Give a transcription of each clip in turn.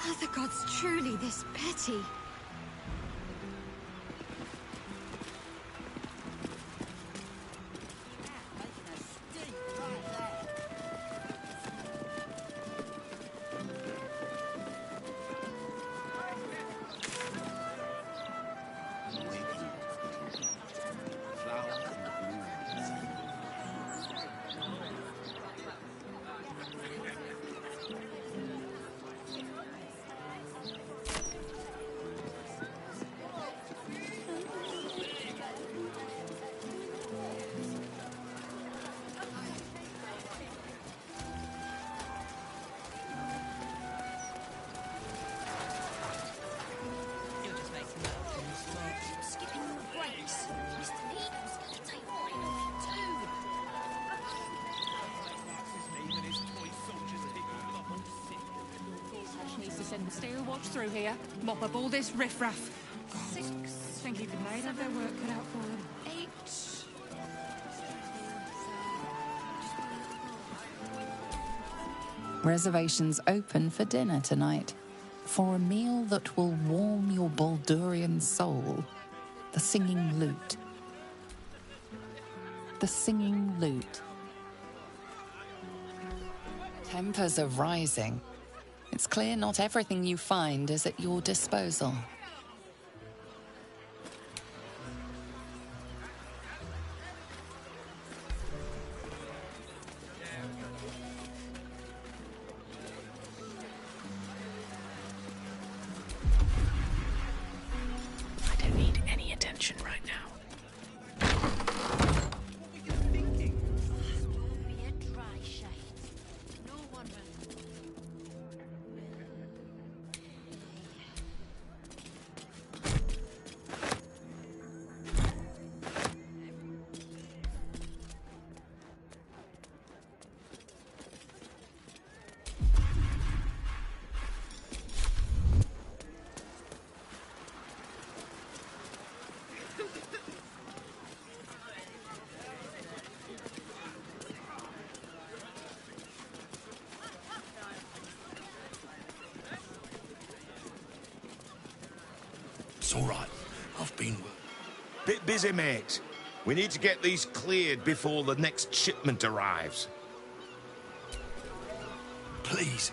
Are the gods truly this petty? Send the Steel Watch through here, mop up all this riffraff. 6. Think even they'd have their work cut out for them. 8. Reservations open for dinner tonight. For a meal that will warm your Baldurian soul. The Singing Lute. The Singing Lute. Tempers are rising. It's clear not everything you find is at your disposal. I don't need any attention right now. It's all right. I've been... Bit busy, mate. We need to get these cleared before the next shipment arrives. Please.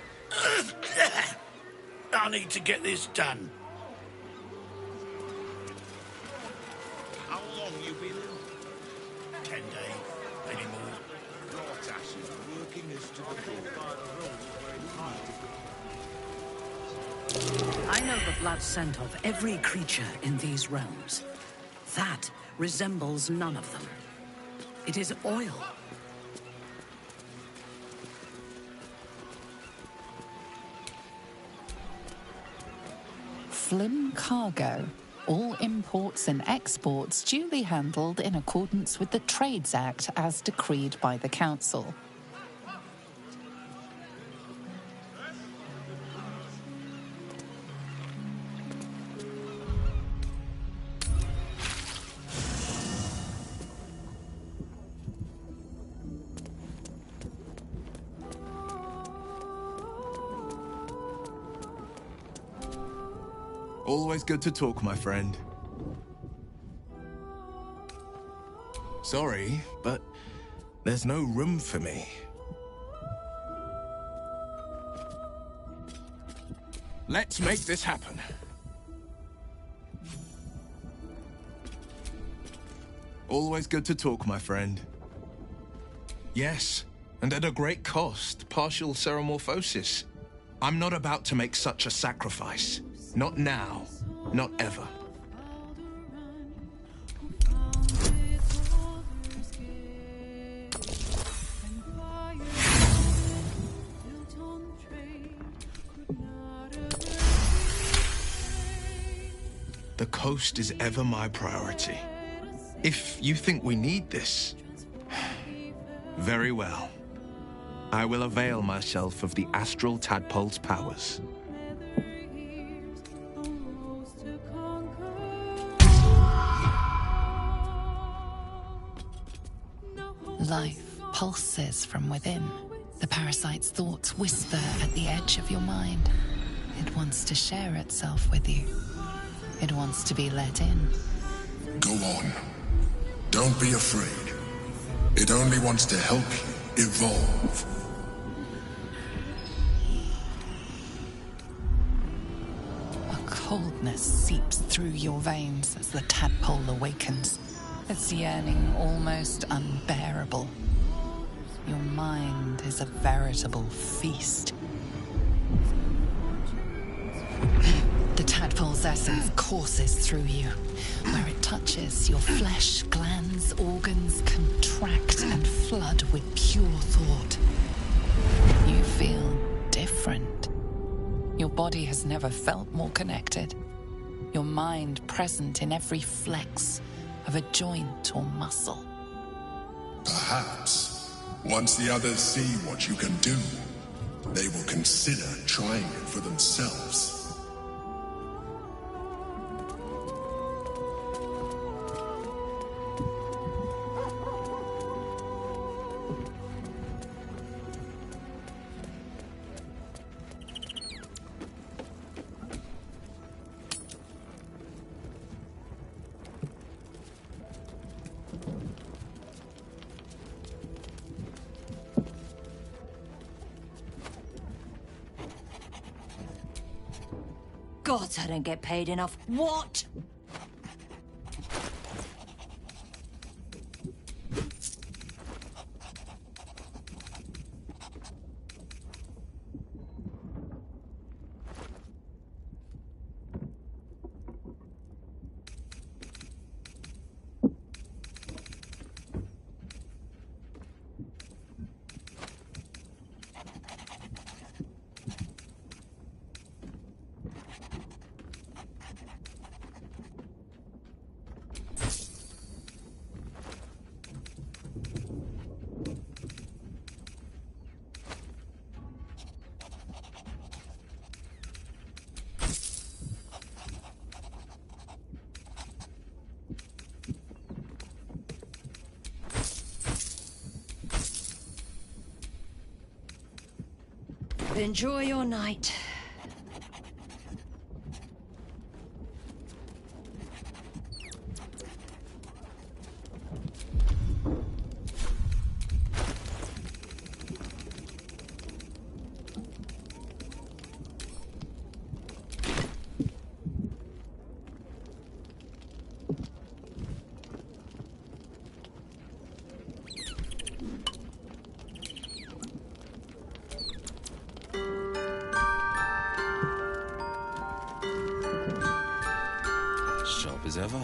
I need to get this done. How long you been ill? 10 days, maybe more. Rot ashes working us to the I know the blood scent of every creature in these realms. That resembles none of them. It is oil. Flim cargo. All imports and exports duly handled in accordance with the Trades Act as decreed by the Council. Always good to talk, my friend. Sorry, but there's no room for me. Let's make this happen. Always good to talk, my friend. Yes, and at a great cost, partial ceremorphosis. I'm not about to make such a sacrifice. Not now, not ever. The coast is ever my priority. If you think we need this, very well. I will avail myself of the astral tadpole's powers. Life pulses from within. The parasite's thoughts whisper at the edge of your mind. It wants to share itself with you. It wants to be let in. Go on. Don't be afraid. It only wants to help you evolve. A coldness seeps through your veins as the tadpole awakens, its yearning almost unbearable. Your mind is a veritable feast. The tadpole's essence courses through you. Where it touches, your flesh, glands, organs contract and flood with pure thought. You feel different. Your body has never felt more connected. Your mind present in every flex of a joint or muscle. Perhaps, once the others see what you can do, they will consider trying it for themselves. God, I don't get paid enough. What? Enjoy your night. Sharp as ever.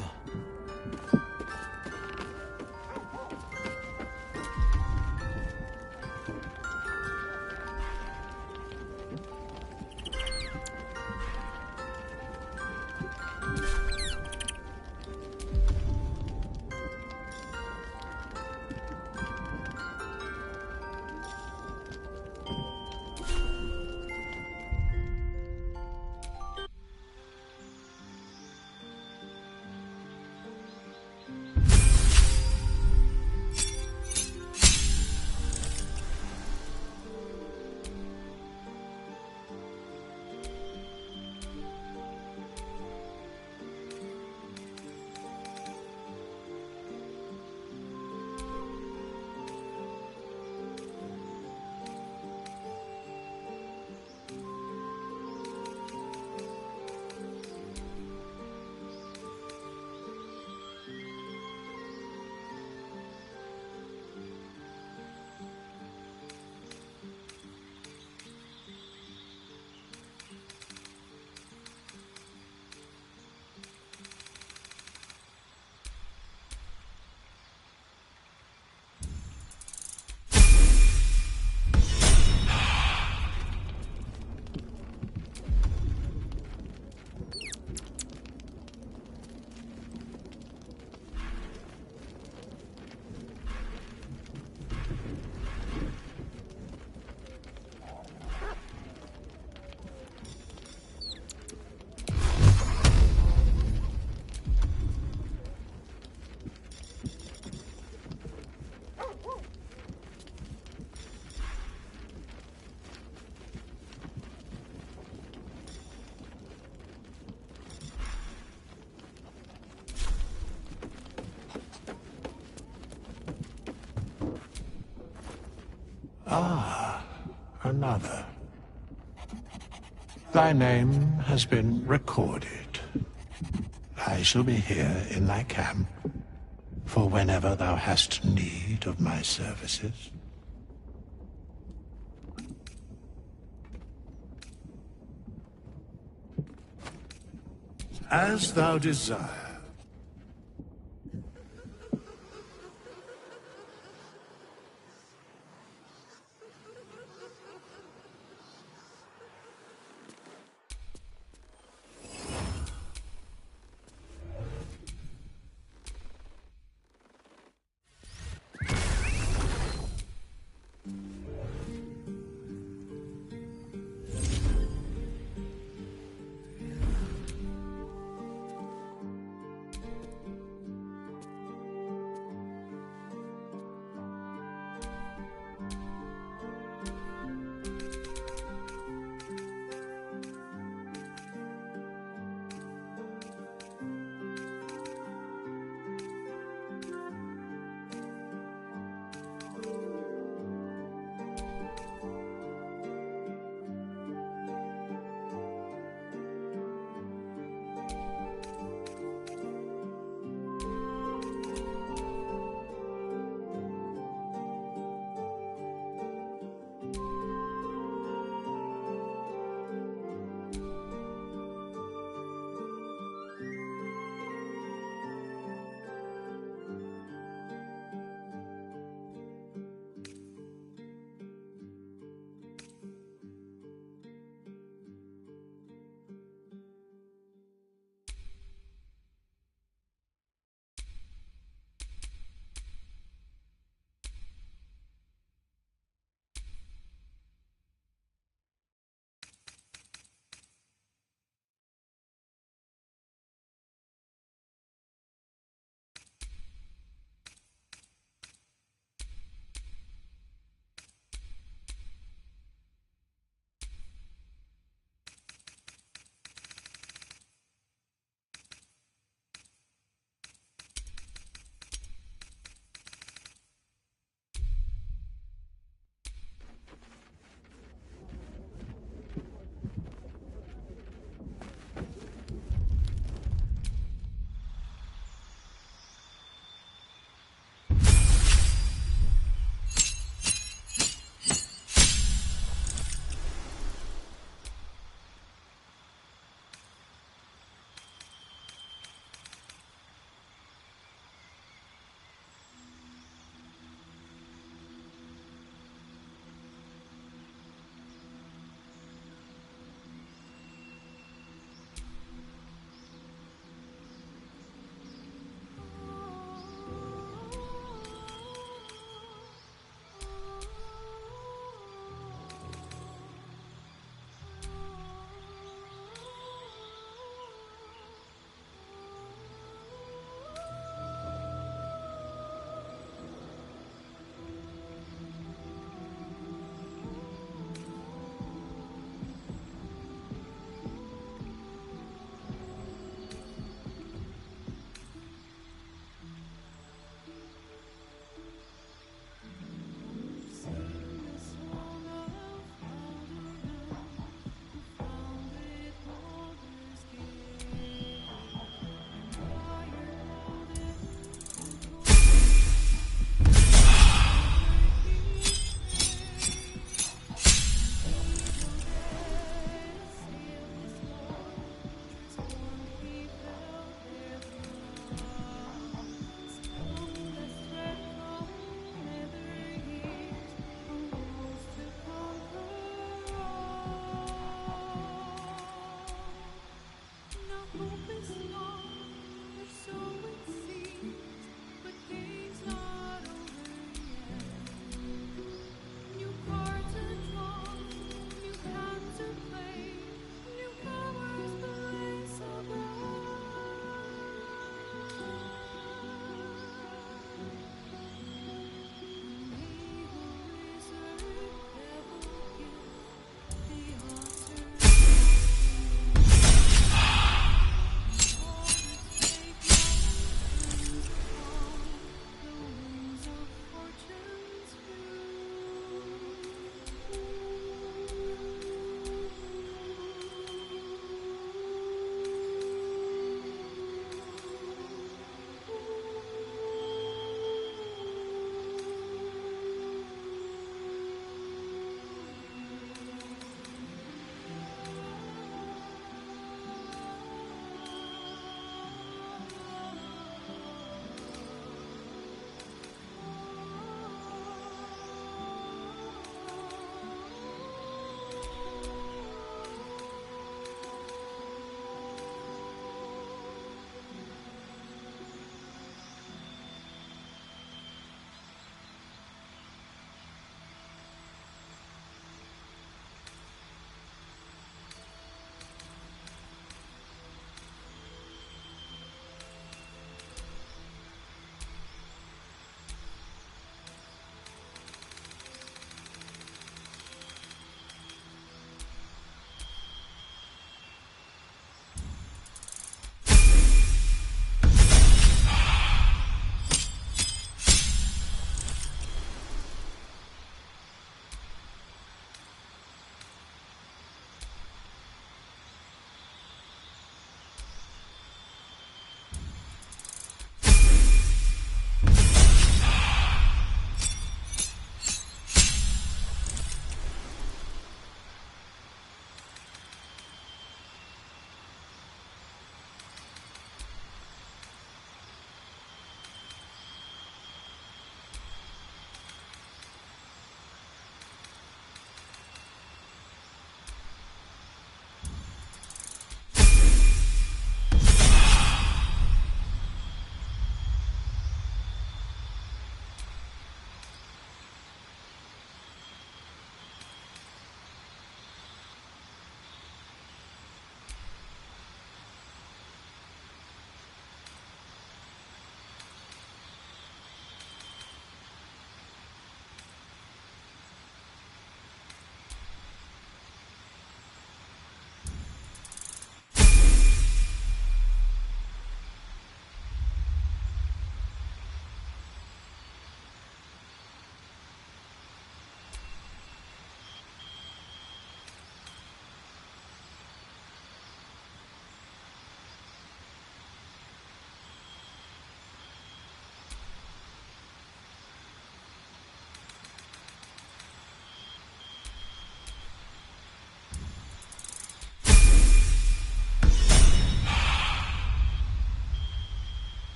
another. Thy name has been recorded. I shall be here in thy camp for whenever thou hast need of my services. As thou desire.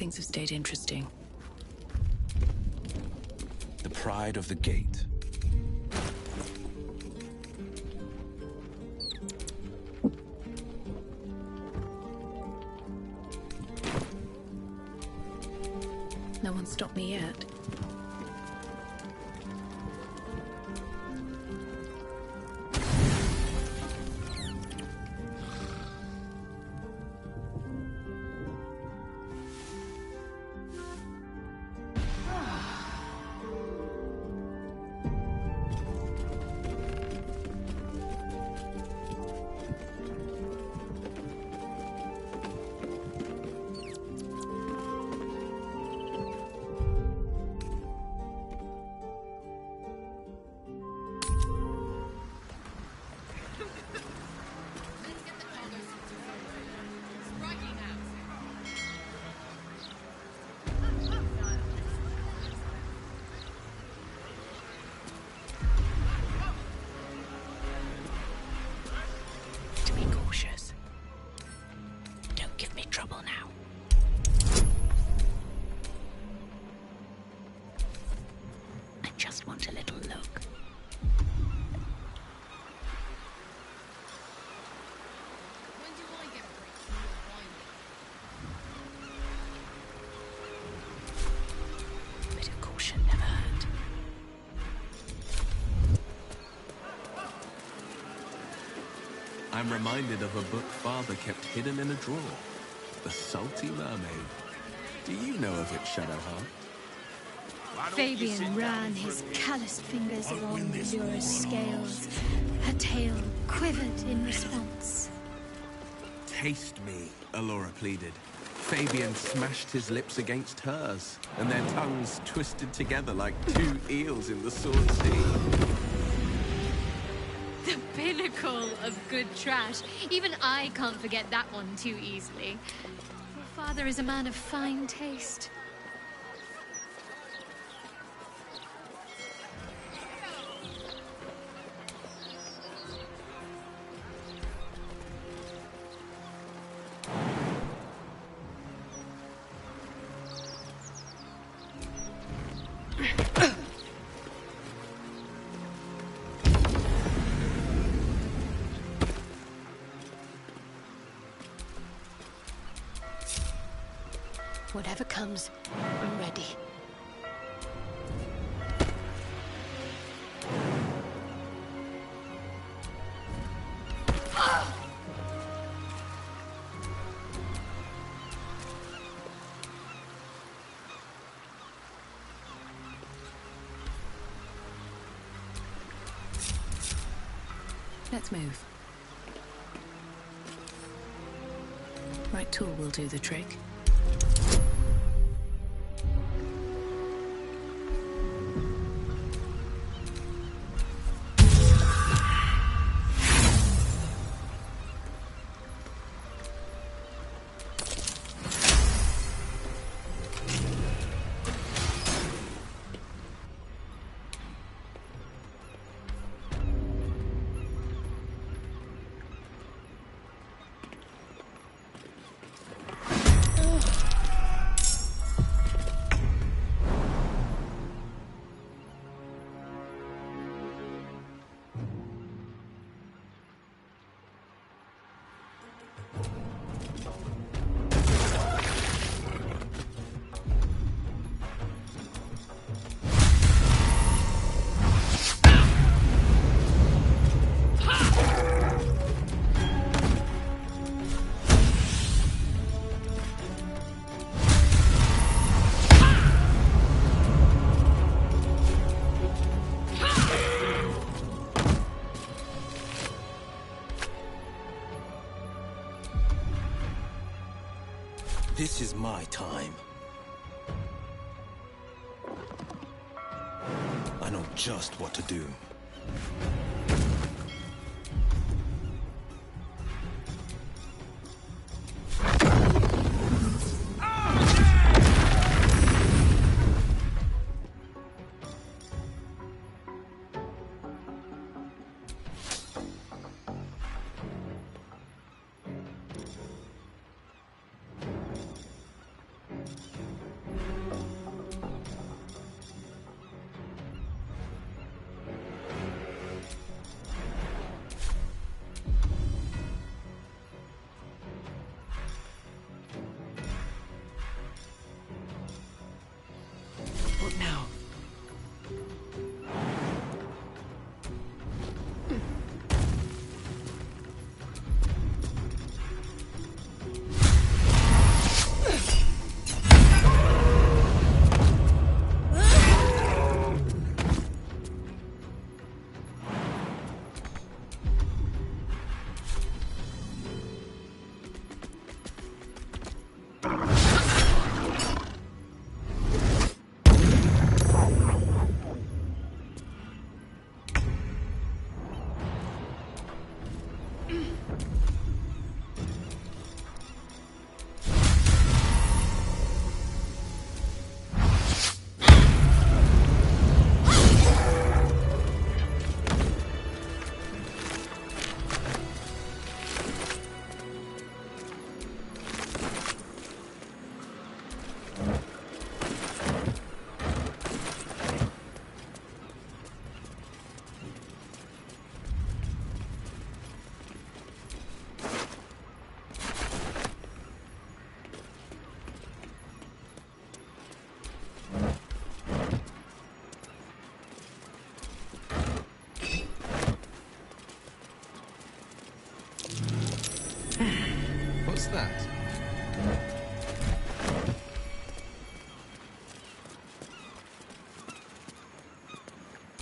Things have stayed interesting. The pride of the gate. No one stopped me yet. I'm reminded of a book Father kept hidden in a drawer. The Salty Mermaid. Do you know of it, Shadowheart? Fabian ran his calloused fingers along Allura's scales. Her tail quivered in response. Taste me, Allura pleaded. Fabian smashed his lips against hers, and their tongues twisted together like two eels in the Sword Sea. The pinnacle of good trash. Even I can't forget that one too easily. Your father is a man of fine taste. Whatever comes, I'm ready. Let's move. Right tool will do the trick. This is my time. I know just what to do.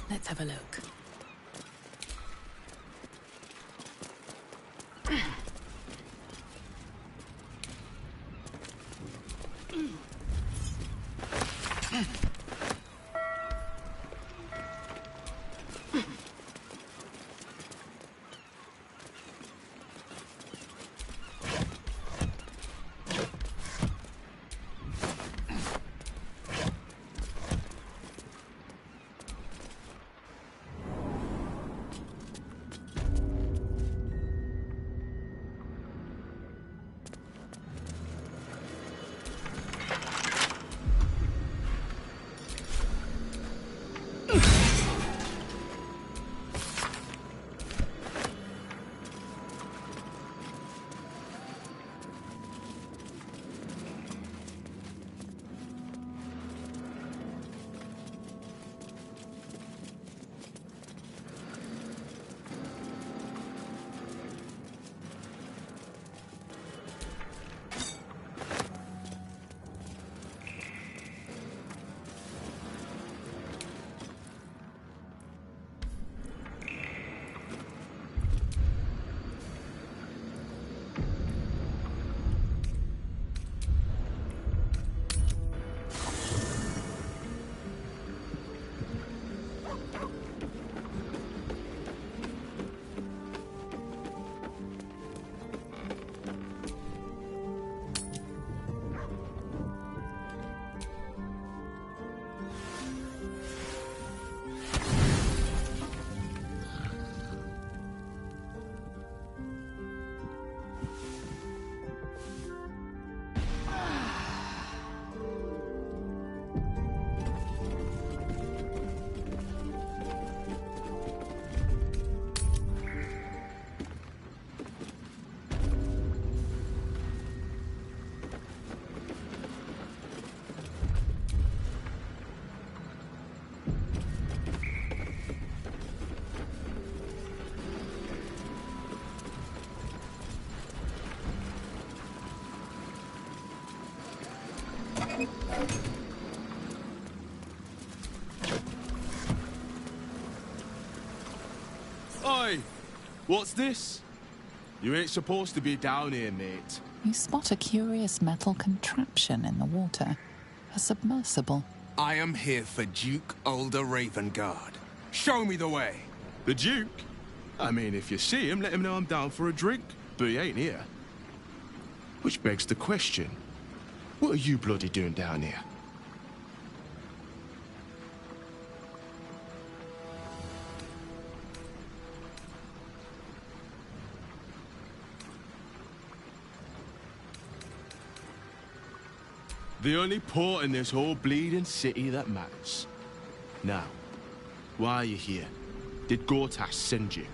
Let's have a look. Oi! What's this? You ain't supposed to be down here, mate. You spot a curious metal contraption in the water. A submersible. I am here for Duke Ravenguard. Show me the way. The Duke? I mean, if you see him, let him know I'm down for a drink. But he ain't here. Which begs the question, what are you bloody doing down here? The only port in this whole bleeding city that matters. Now, why are you here? Did Gortash send you?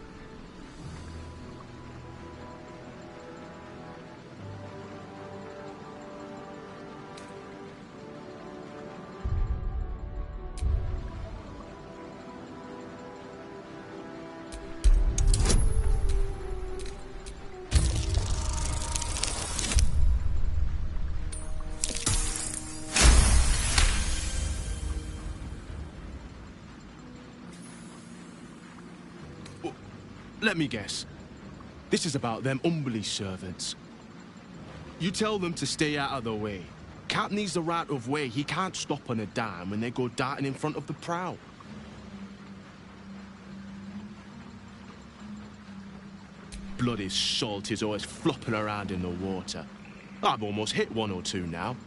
Let me guess. This is about them Umbly servants. You tell them to stay out of the way. Cap needs the right of way. He can't stop on a dime when they go darting in front of the prow. Bloody salt is always flopping around in the water. I've almost hit one or two now.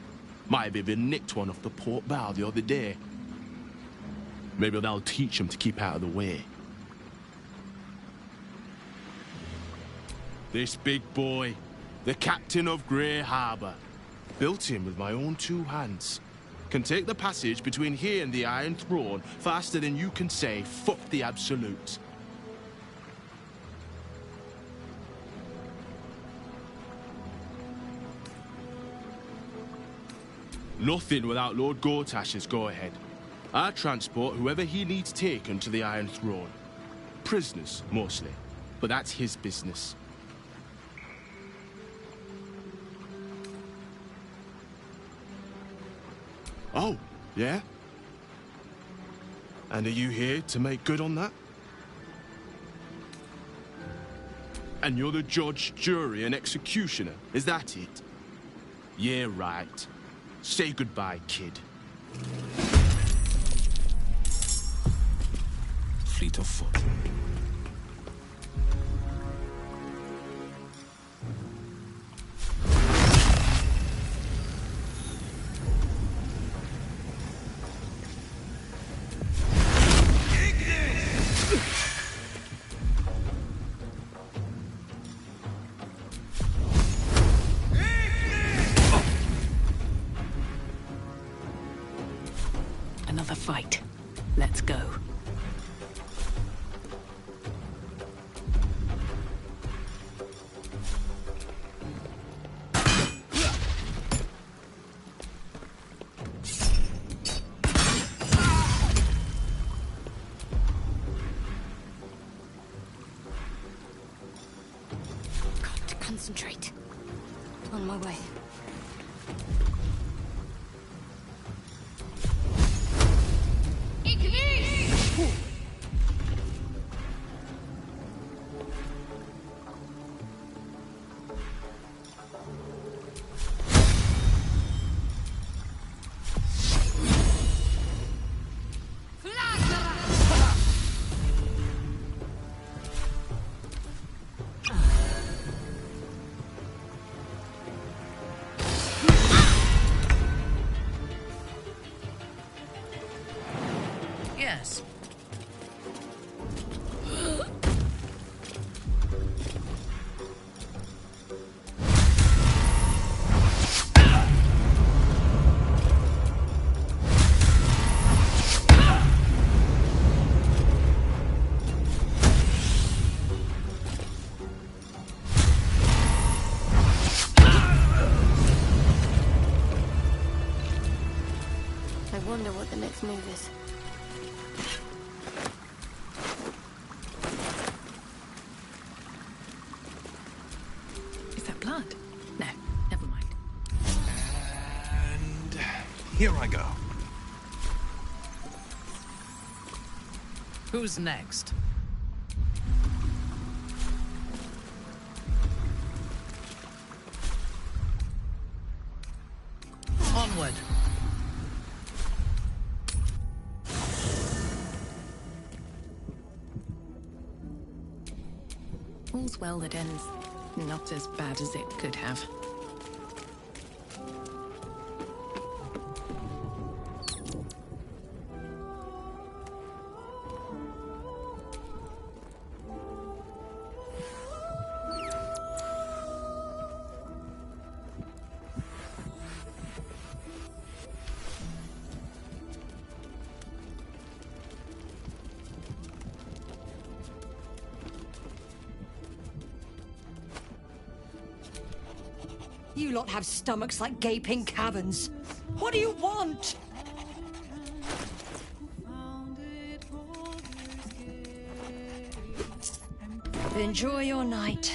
Might have even nicked one off the port bow the other day. Maybe that'll teach them to keep out of the way. This big boy, the captain of Grey Harbour, built him with my own 2 hands. Can take the passage between here and the Iron Throne faster than you can say, fuck the Absolute. Nothing without Lord Gortash's go-ahead. I transport whoever he needs taken to the Iron Throne. Prisoners, mostly, but that's his business. Oh, yeah? And are you here to make good on that? And you're the judge, jury, and executioner, is that it? Yeah, right. Say goodbye, kid. Fleet of foot. Another fight. Let's go. Got to concentrate. On my way. Yes. I wonder what the next move is. Is that blood? No, never mind. And here I go. Who's next? Onward. All's well that ends not as bad as it could have. You lot have stomachs like gaping caverns. What do you want? Enjoy your night.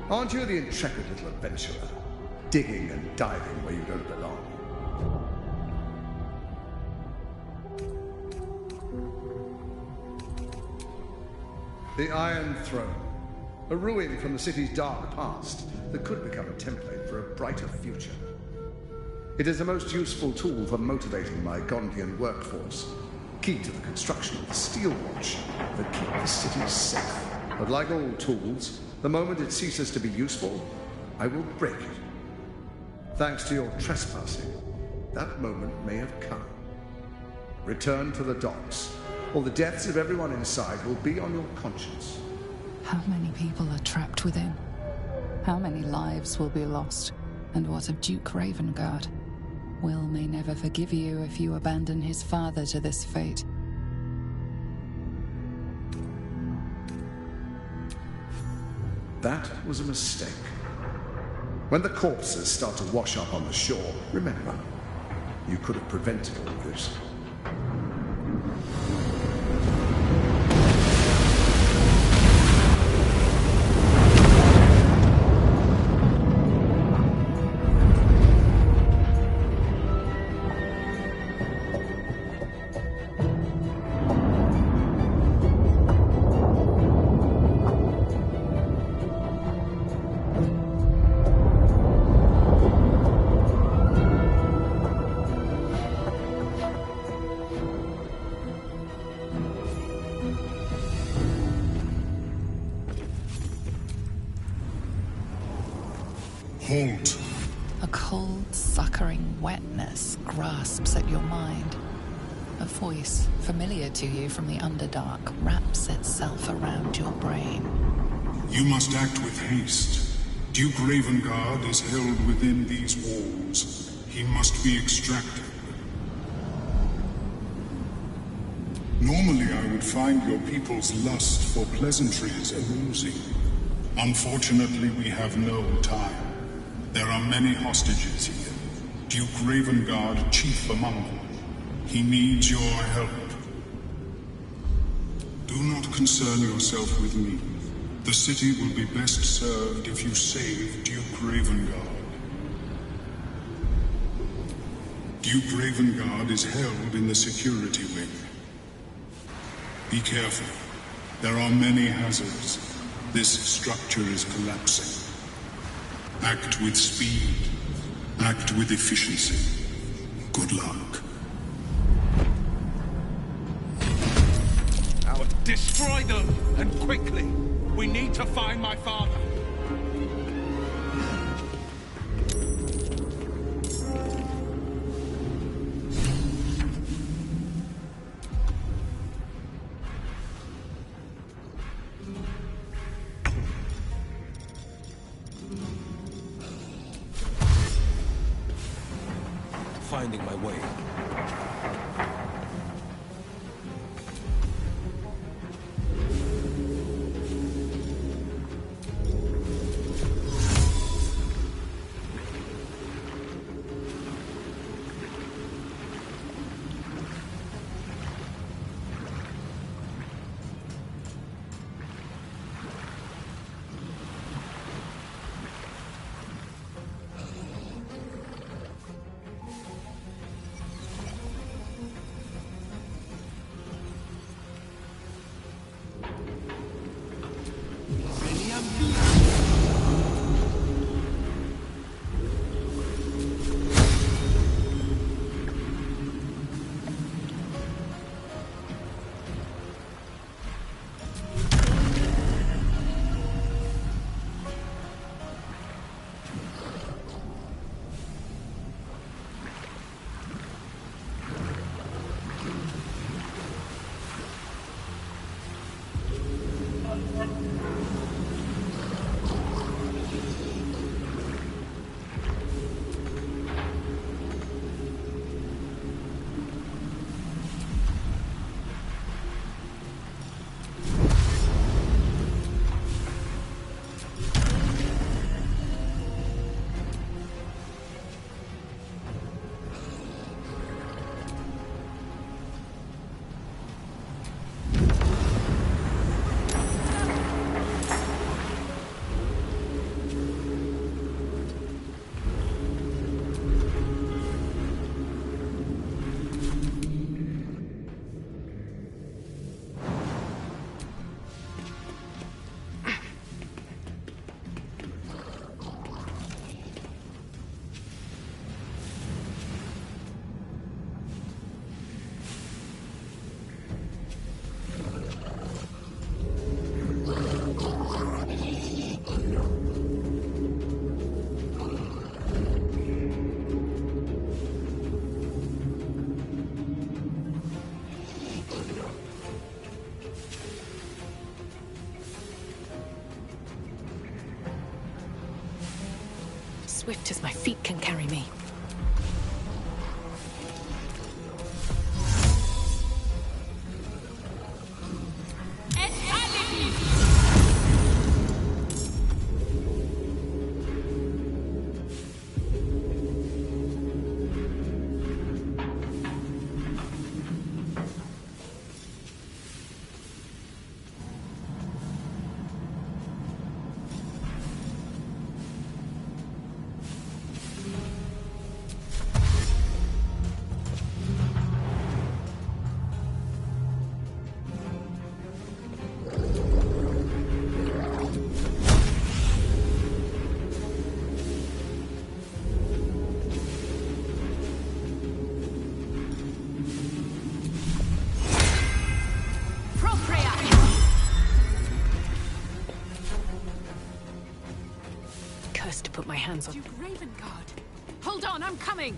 Aren't you the intrepid little adventurer, digging and diving where you don't belong? The Iron Throne, a ruin from the city's dark past that could become a template for a brighter future. It is the most useful tool for motivating my Gondian workforce, key to the construction of the Steel Watch that keep the city safe. But like all tools, the moment it ceases to be useful, I will break it. Thanks to your trespassing, that moment may have come. Return to the docks, or the deaths of everyone inside will be on your conscience. How many people are trapped within? How many lives will be lost? And what of Duke Ravenguard? Will may never forgive you if you abandon his father to this fate. That was a mistake. When the corpses start to wash up on the shore, remember, you could have prevented all of this. Halt. A cold, suckering wetness grasps at your mind. A voice, familiar to you from the Underdark, wraps itself around your brain. You must act with haste. Duke Ravenguard is held within these walls. He must be extracted. Normally I would find your people's lust for pleasantries amusing. Unfortunately, we have no time. There are many hostages here. Duke Ravenguard, chief among them. He needs your help. Do not concern yourself with me. The city will be best served if you save Duke Ravenguard. Duke Ravenguard is held in the security wing. Be careful. There are many hazards. This structure is collapsing. Act with speed. Act with efficiency. Good luck. Now destroy them, and quickly. We need to find my father. Finding my way. swift as my feet can carry me. To put my hands on Duke Ravenguard. Hold on, I'm coming.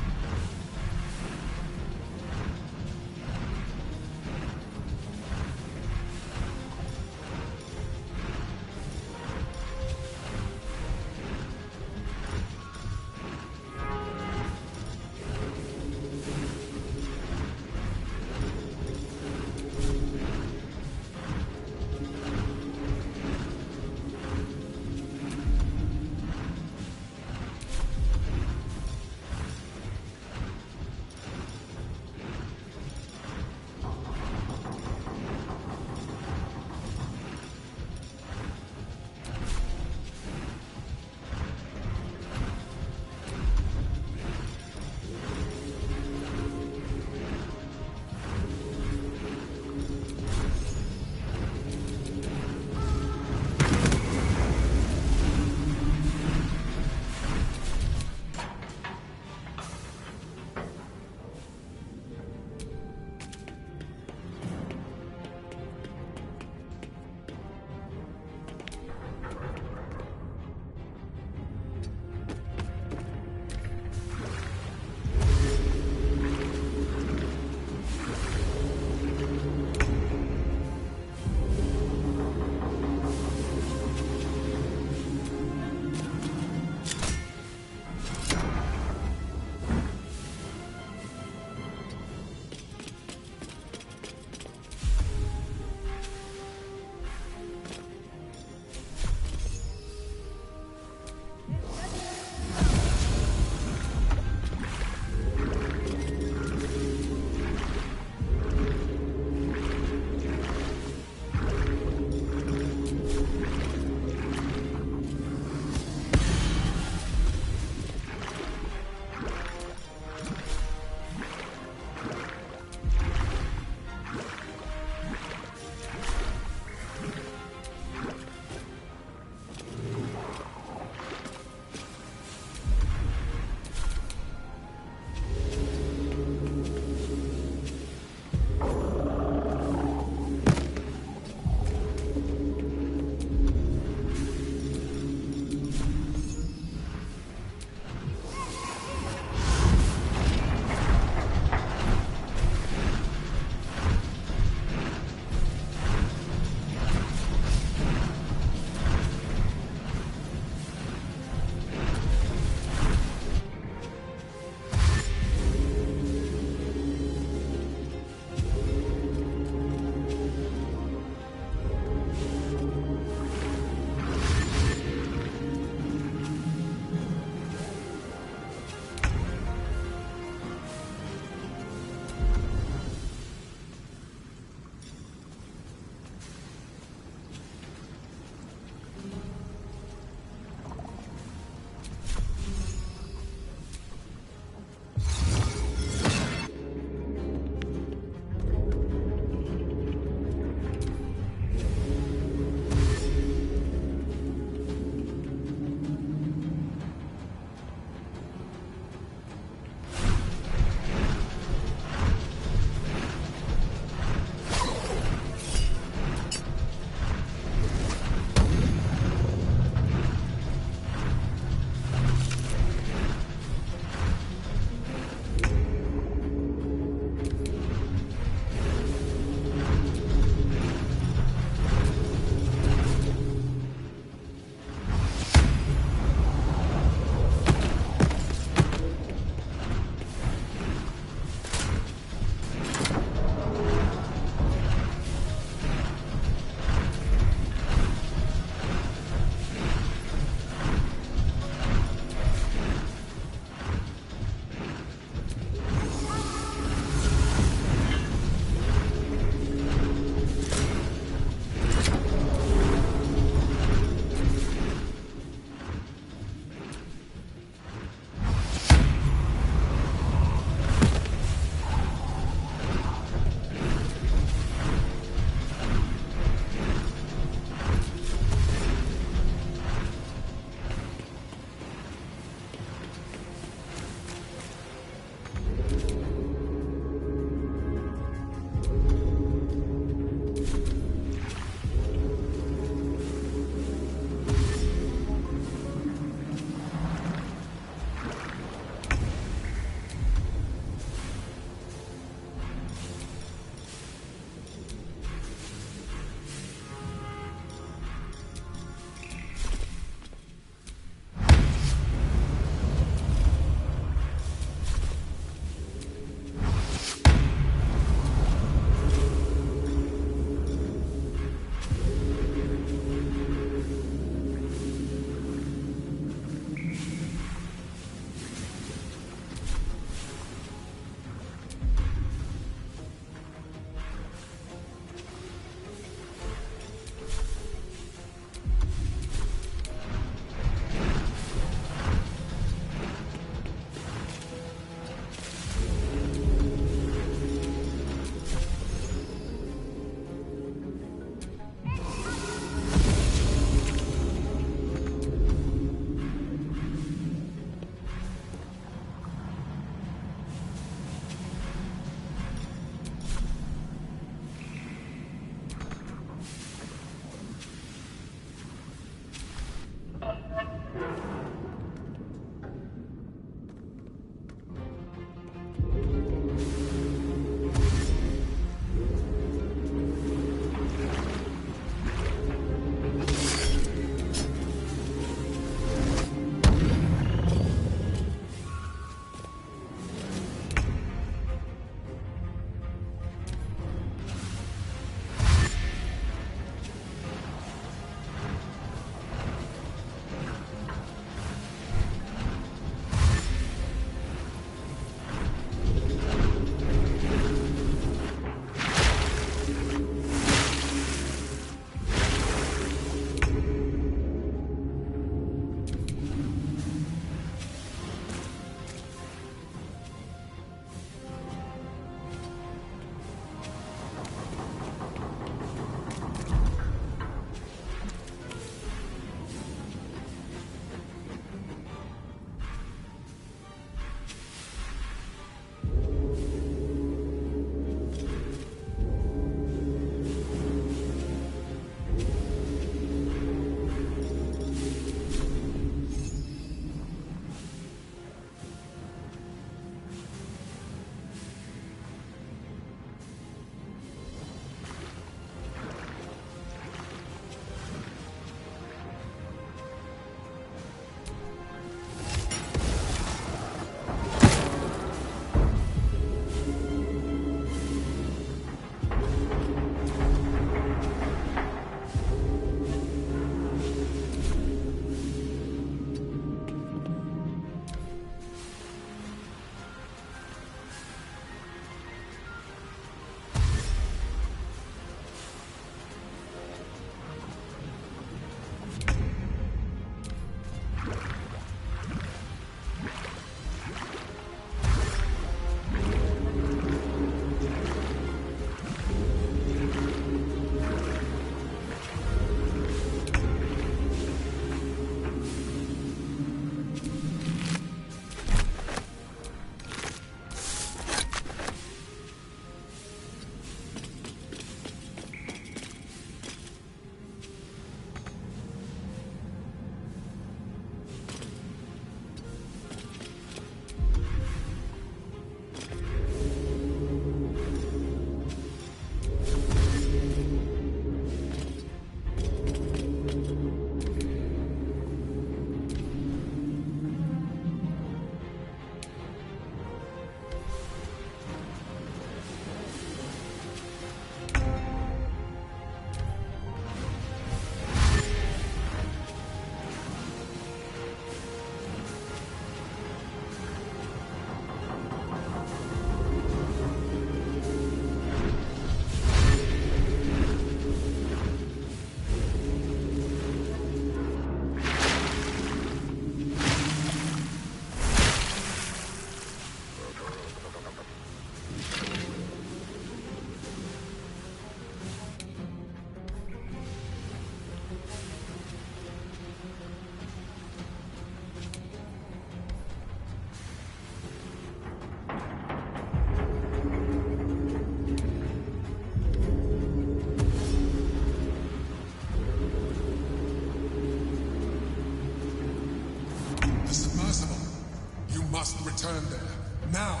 must return there. Now!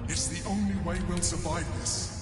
It's the only way we'll survive this.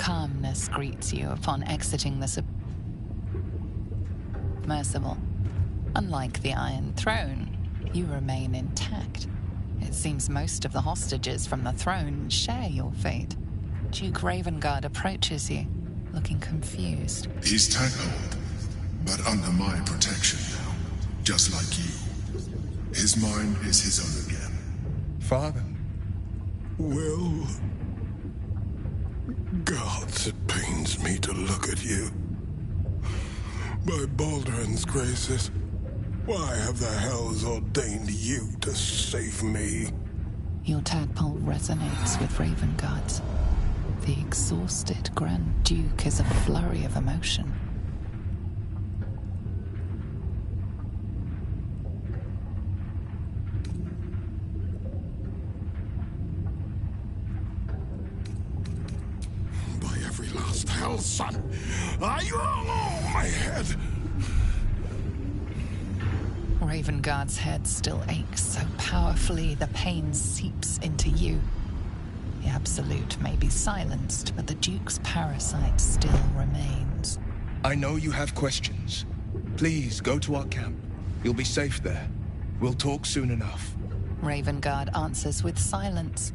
calmness greets you upon exiting the submersible. Unlike the Iron Throne, you remain intact. It seems most of the hostages from the throne share your fate. Duke Ravenguard approaches you, looking confused. He's tangled, but under my protection now, just like you. His mind is his own again. Father? Will... Gods, it pains me to look at you. By Baldur's graces, why have the hells ordained you to save me? Your tadpole resonates with Ravenguard's. The exhausted Grand Duke is a flurry of emotion. By every last hell, son, my head. Ravenguard's head still aches so powerfully the pain seeps into you. The Absolute may be silenced, but the Duke's parasite still remains. I know you have questions. Please, go to our camp. You'll be safe there. We'll talk soon enough. Ravenguard answers with silence.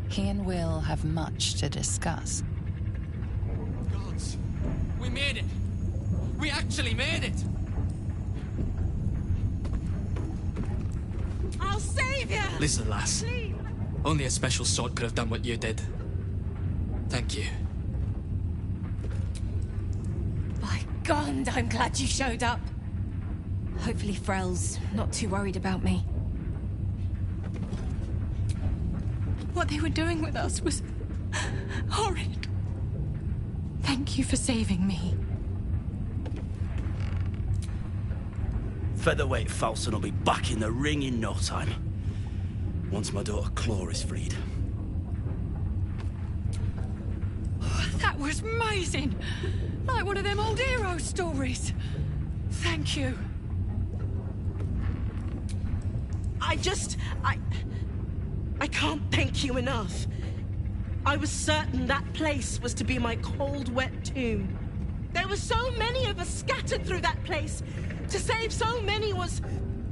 He and Will have much to discuss. Gods, we made it! We actually made it! I'll save you! Listen, lass. Please. Only a special sort could have done what you did. Thank you. By God, I'm glad you showed up. Hopefully Frel's not too worried about me. What they were doing with us was horrid. Thank you for saving me. Featherweight Falson will be back in the ring in no time. Once my daughter Claw is freed. That was amazing! Like one of them old hero stories. Thank you. I can't thank you enough. I was certain that place was to be my cold, wet tomb. There were so many of us scattered through that place. To save so many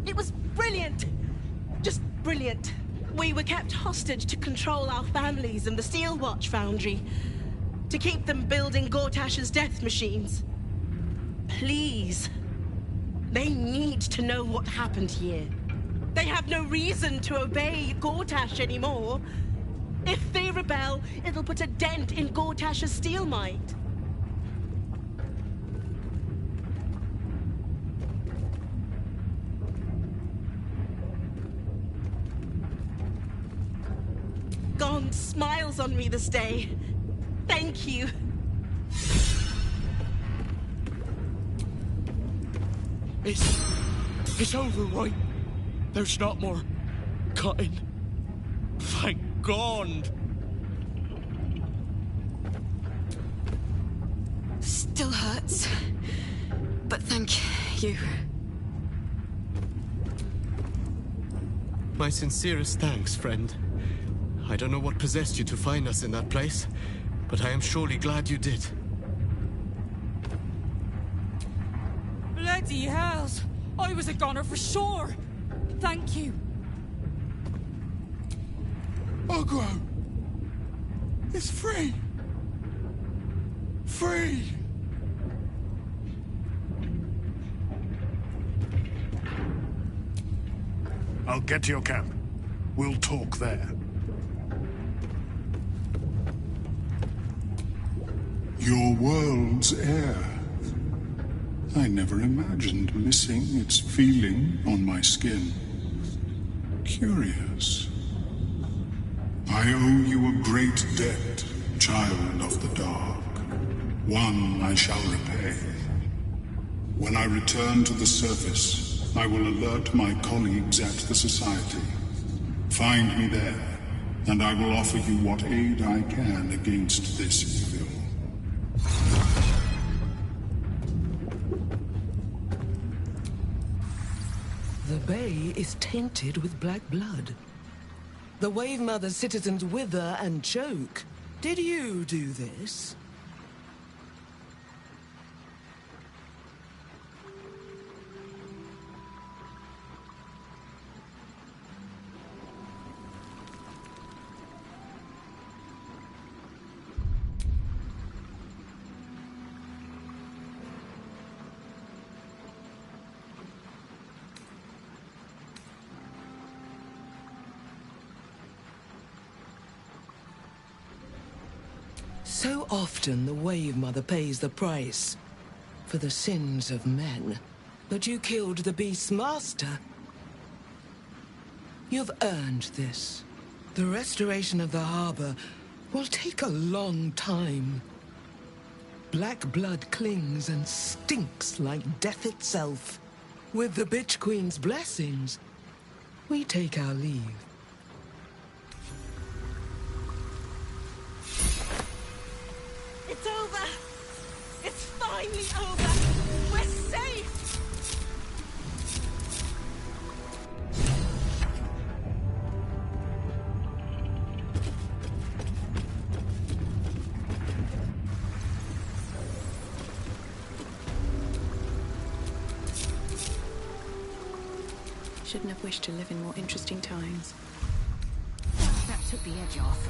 it was brilliant. Just brilliant. We were kept hostage to control our families and the Steel Watch Foundry. To keep them building Gortash's death machines. Please. They need to know what happened here. They have no reason to obey Gortash anymore. If they rebel, it'll put a dent in Gortash's steel might. Gond smiles on me this day. Thank you. It's over, right? There's not more cutting. Thank God. Still hurts. But thank you. My sincerest thanks, friend. I don't know what possessed you to find us in that place, but I am surely glad you did. Bloody hells! I was a goner for sure! Thank you. Ogro! It's free! Free! I'll get to your camp. We'll talk there. Your world's air. I never imagined missing its feeling on my skin. Curious. I owe you a great debt, child of the dark. One I shall repay. When I return to the surface, I will alert my colleagues at the Society. Find me there, and I will offer you what aid I can against this evil. The bay is tainted with black blood. The Wave Mother's citizens wither and choke. Did you do this? So often the Wave Mother pays the price for the sins of men. But you killed the Beast's master. You've earned this. The restoration of the harbor will take a long time. Black blood clings and stinks like death itself. With the Bitch Queen's blessings, we take our leave. It's over! It's finally over! We're safe! Shouldn't have wished to live in more interesting times. That took the edge off.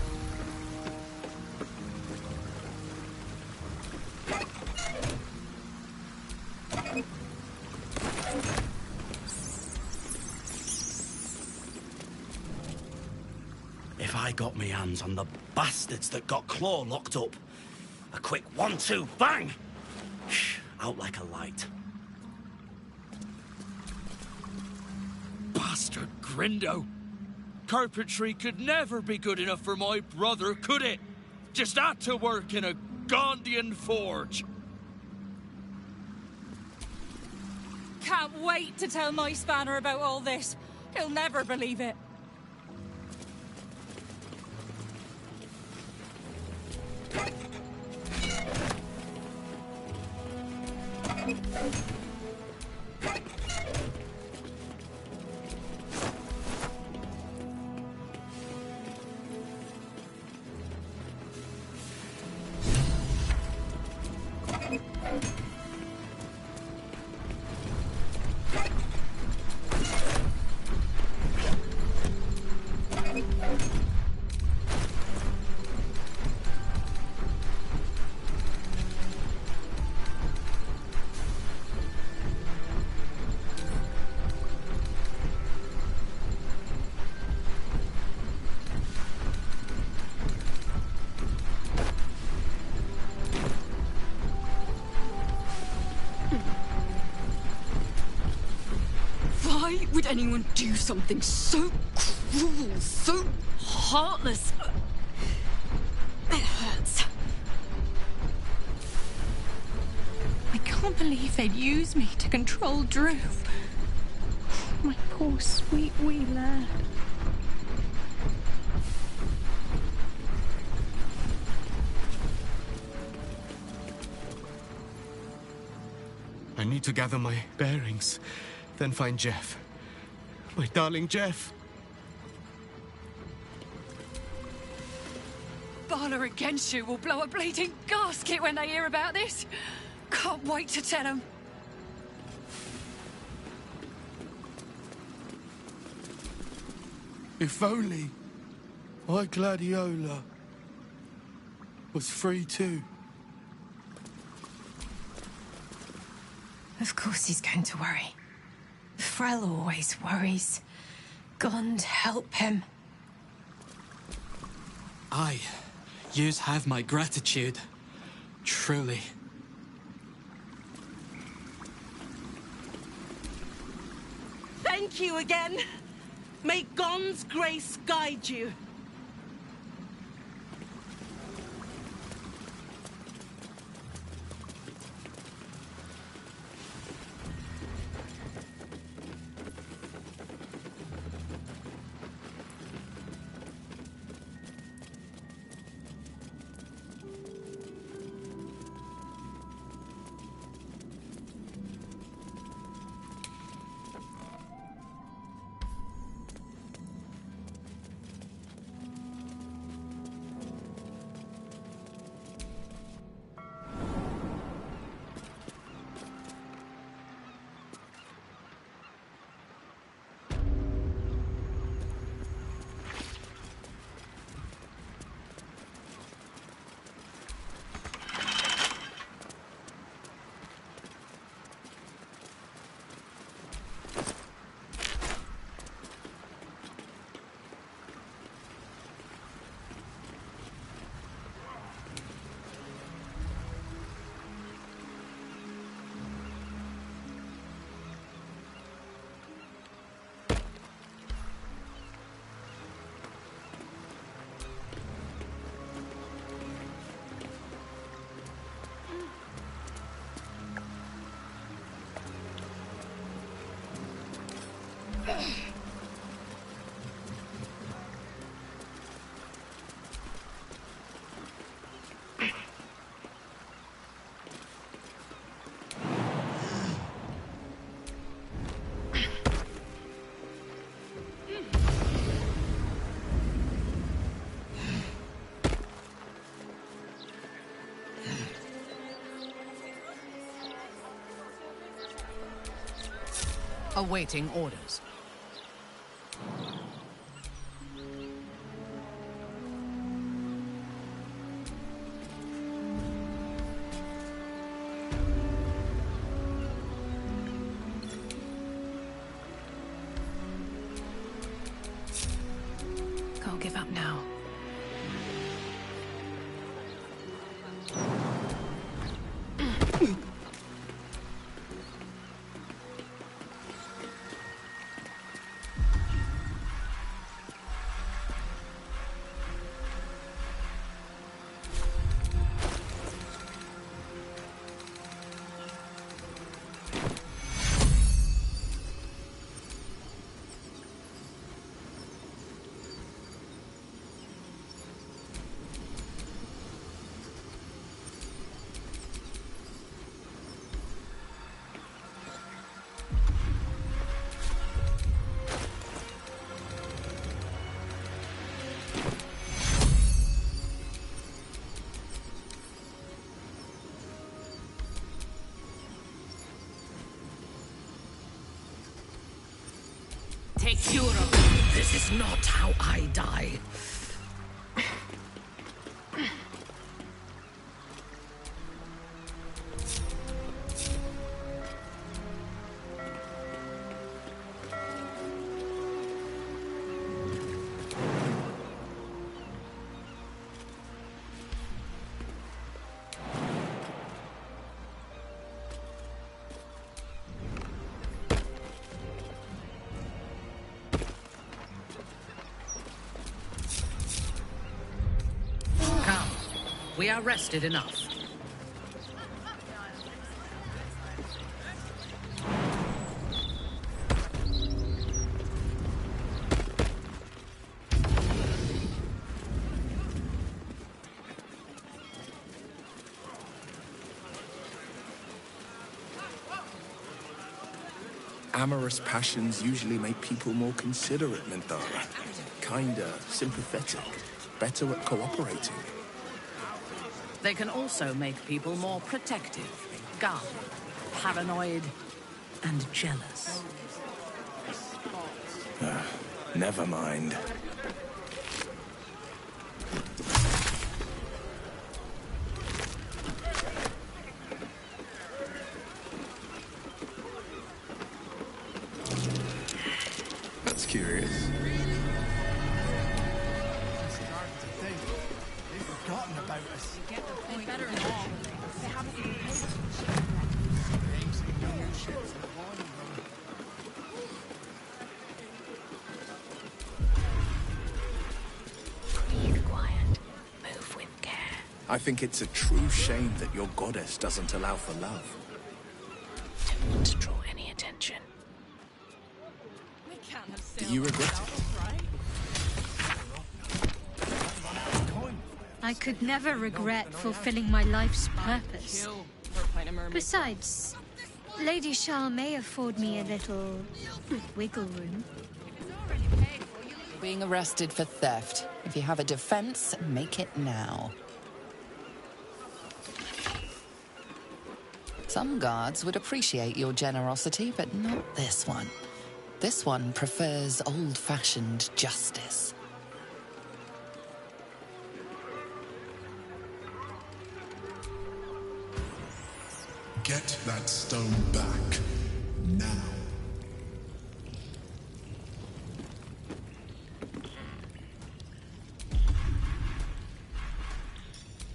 If I got me hands on the bastards that got Claw locked up, a quick 1-2, bang! Out like a light. Bastard Grindo! Carpentry could never be good enough for my brother, could it? Just had to work in a Gondian forge. Can't wait to tell my spanner about all this. He'll never believe it. Why would anyone do something so cruel, so heartless? It hurts. I can't believe they'd use me to control Drew. My poor sweet wee lad. I need to gather my bearings, then find Jeff. My darling Jeff. Baldur against you will blow a bleeding gasket when they hear about this. Can't wait to tell them. If only my Gladiola was free too. Of course he's going to worry. Frel always worries. God help him. Aye, yous have my gratitude. Truly. Thank you again. May Gon's grace guide you. Awaiting orders. Can't give up now. Take cure of me. This is not how I die. We are rested enough. Amorous passions usually make people more considerate, Minthara. Kinder, sympathetic, better at cooperating. They can also make people more protective, guarded, paranoid, and jealous. Never mind. That's curious. They've forgotten about us. They better not. They haven't even paid us. Breathe quiet. Move with care. I think it's a true shame that your goddess doesn't allow for love. Don't want to draw any attention. Do you regret it? I could never regret fulfilling my life's purpose. Besides, Lady Shah may afford me a little wiggle room. Being arrested for theft. If you have a defense, make it now. Some guards would appreciate your generosity, but not this one. This one prefers old-fashioned justice. Get that stone back. Now.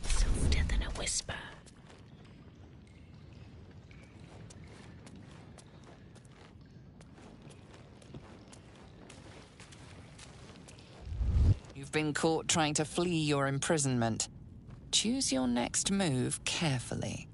Softer than a whisper. You've been caught trying to flee your imprisonment. Choose your next move carefully.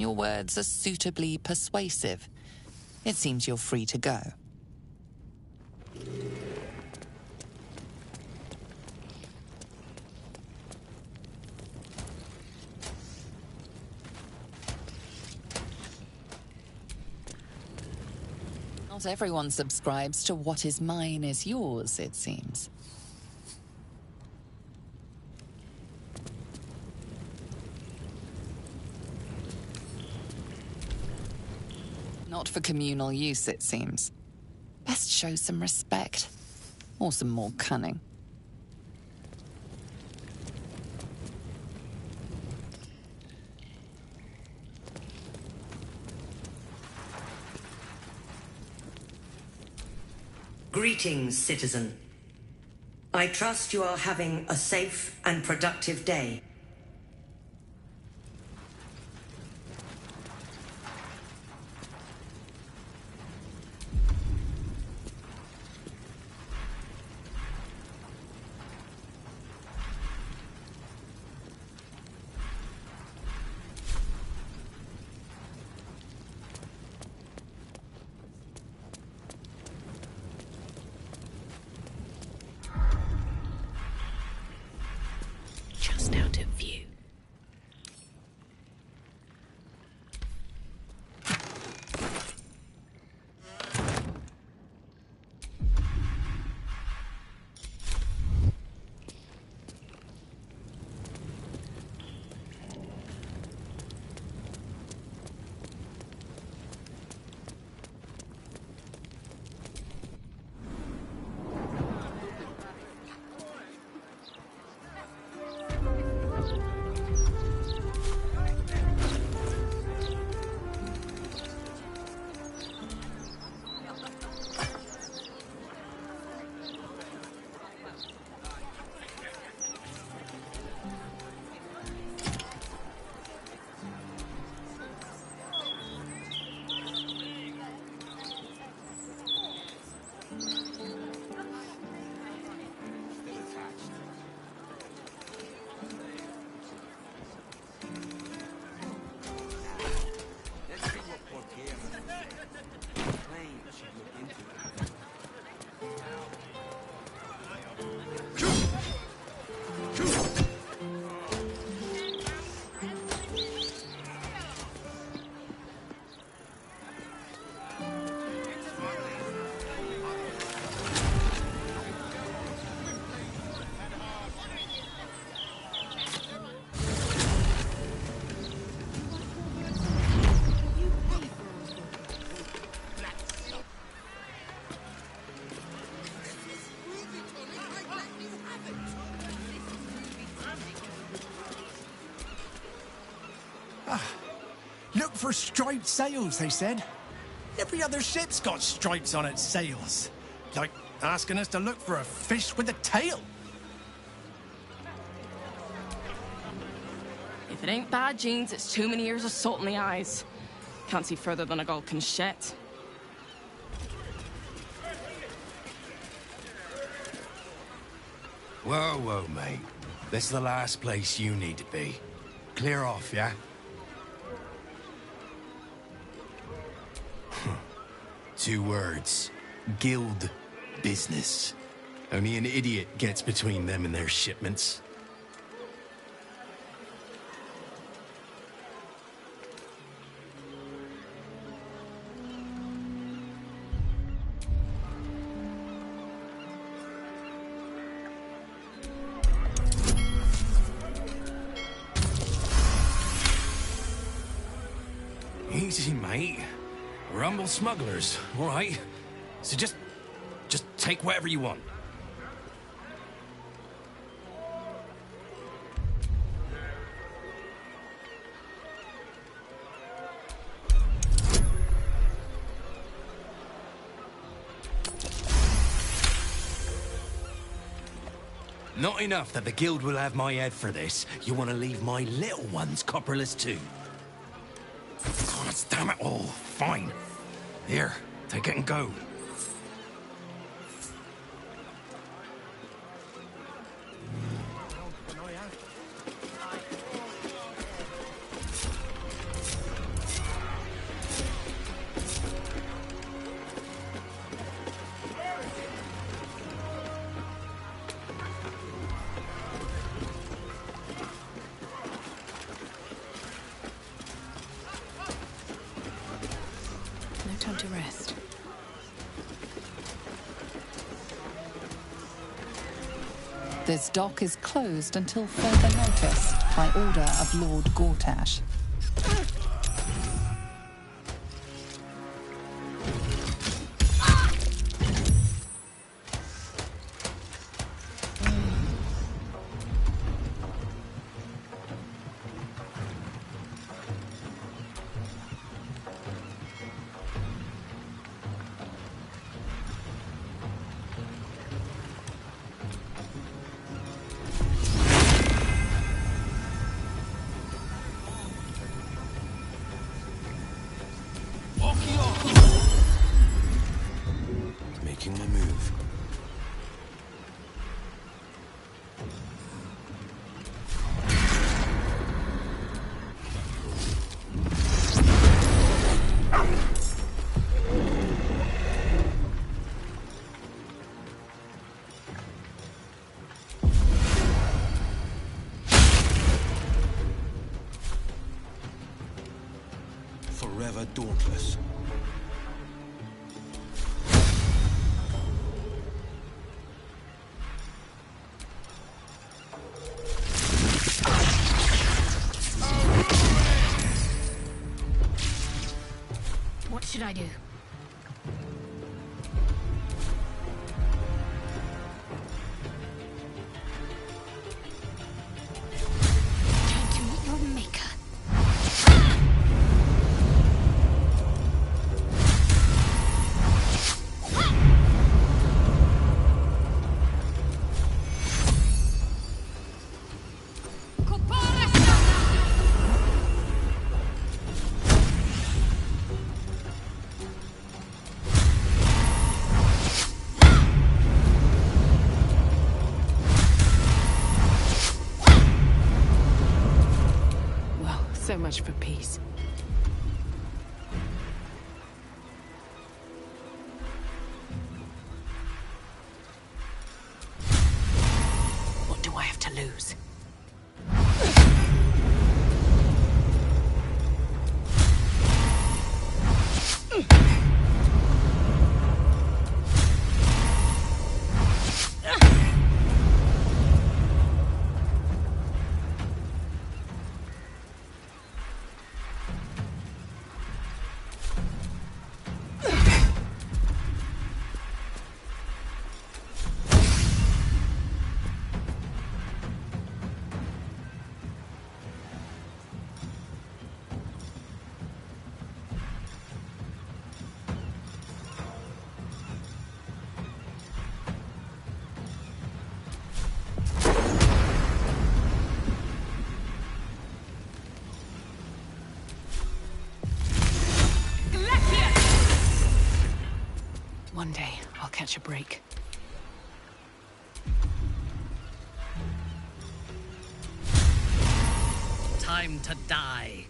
Your words are suitably persuasive. It seems you're free to go. Not everyone subscribes to what is mine is yours, it seems. Not for communal use, it seems. Best show some respect. Or some more cunning. Greetings, citizen. I trust you are having a safe and productive day. Just out of view. Look for striped sails, they said. Every other ship's got stripes on its sails. Like asking us to look for a fish with a tail. If it ain't bad genes, it's too many years of salt in the eyes. Can't see further than a gull can shet. Whoa, whoa, mate. This is the last place you need to be. Clear off, yeah? 2 words. Guild business. Only an idiot gets between them and their shipments. Easy, mate. We're humble smugglers, all right? So just take whatever you want. Not enough that the guild will have my head for this. You want to leave my little ones copperless too? God damn it all. Fine. Here, take it and go. This dock is closed until further notice by order of Lord Gortash. Making my move. Forever dauntless. What should I do? Time to meet your maker. So much for peace. What do I have to lose? One day, I'll catch a break. Time to die.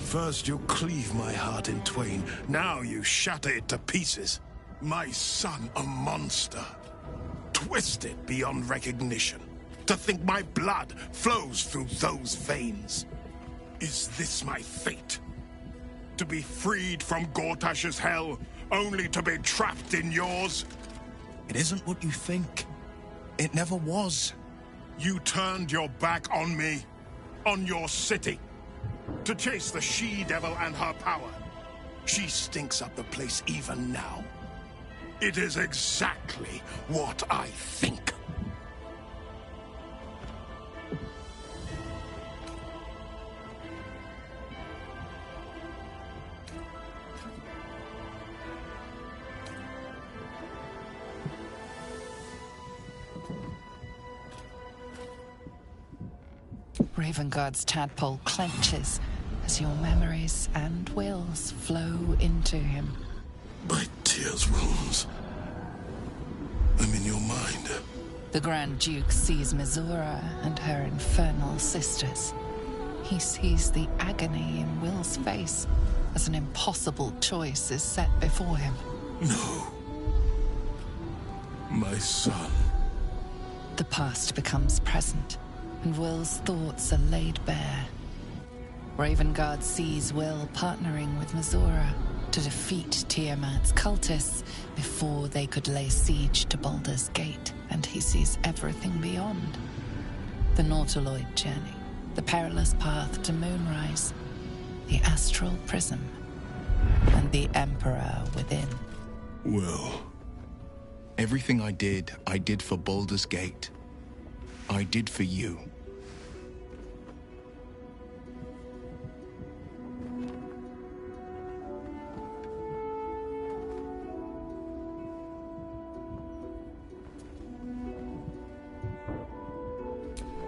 First you cleave my heart in twain, now you shatter it to pieces. My son a monster, twisted beyond recognition. To think my blood flows through those veins. Is this my fate? To be freed from Gortash's hell, only to be trapped in yours? It isn't what you think. It never was. You turned your back on me, on your city, to chase the she-devil and her power. She stinks up the place even now. It is exactly what I think. Ravenguard's tadpole clenches as your memories and wills flow into him. My tears wounds. I'm in your mind. The Grand Duke sees Mizora and her infernal sisters. He sees the agony in Will's face as an impossible choice is set before him. No. My son. The past becomes present, and Will's thoughts are laid bare. Ravenguard sees Will partnering with Mizora to defeat Tiamat's cultists before they could lay siege to Baldur's Gate, and he sees everything beyond. The Nautiloid journey, the perilous path to Moonrise, the astral prism, and the Emperor within. Will. Everything I did for Baldur's Gate. I did for you.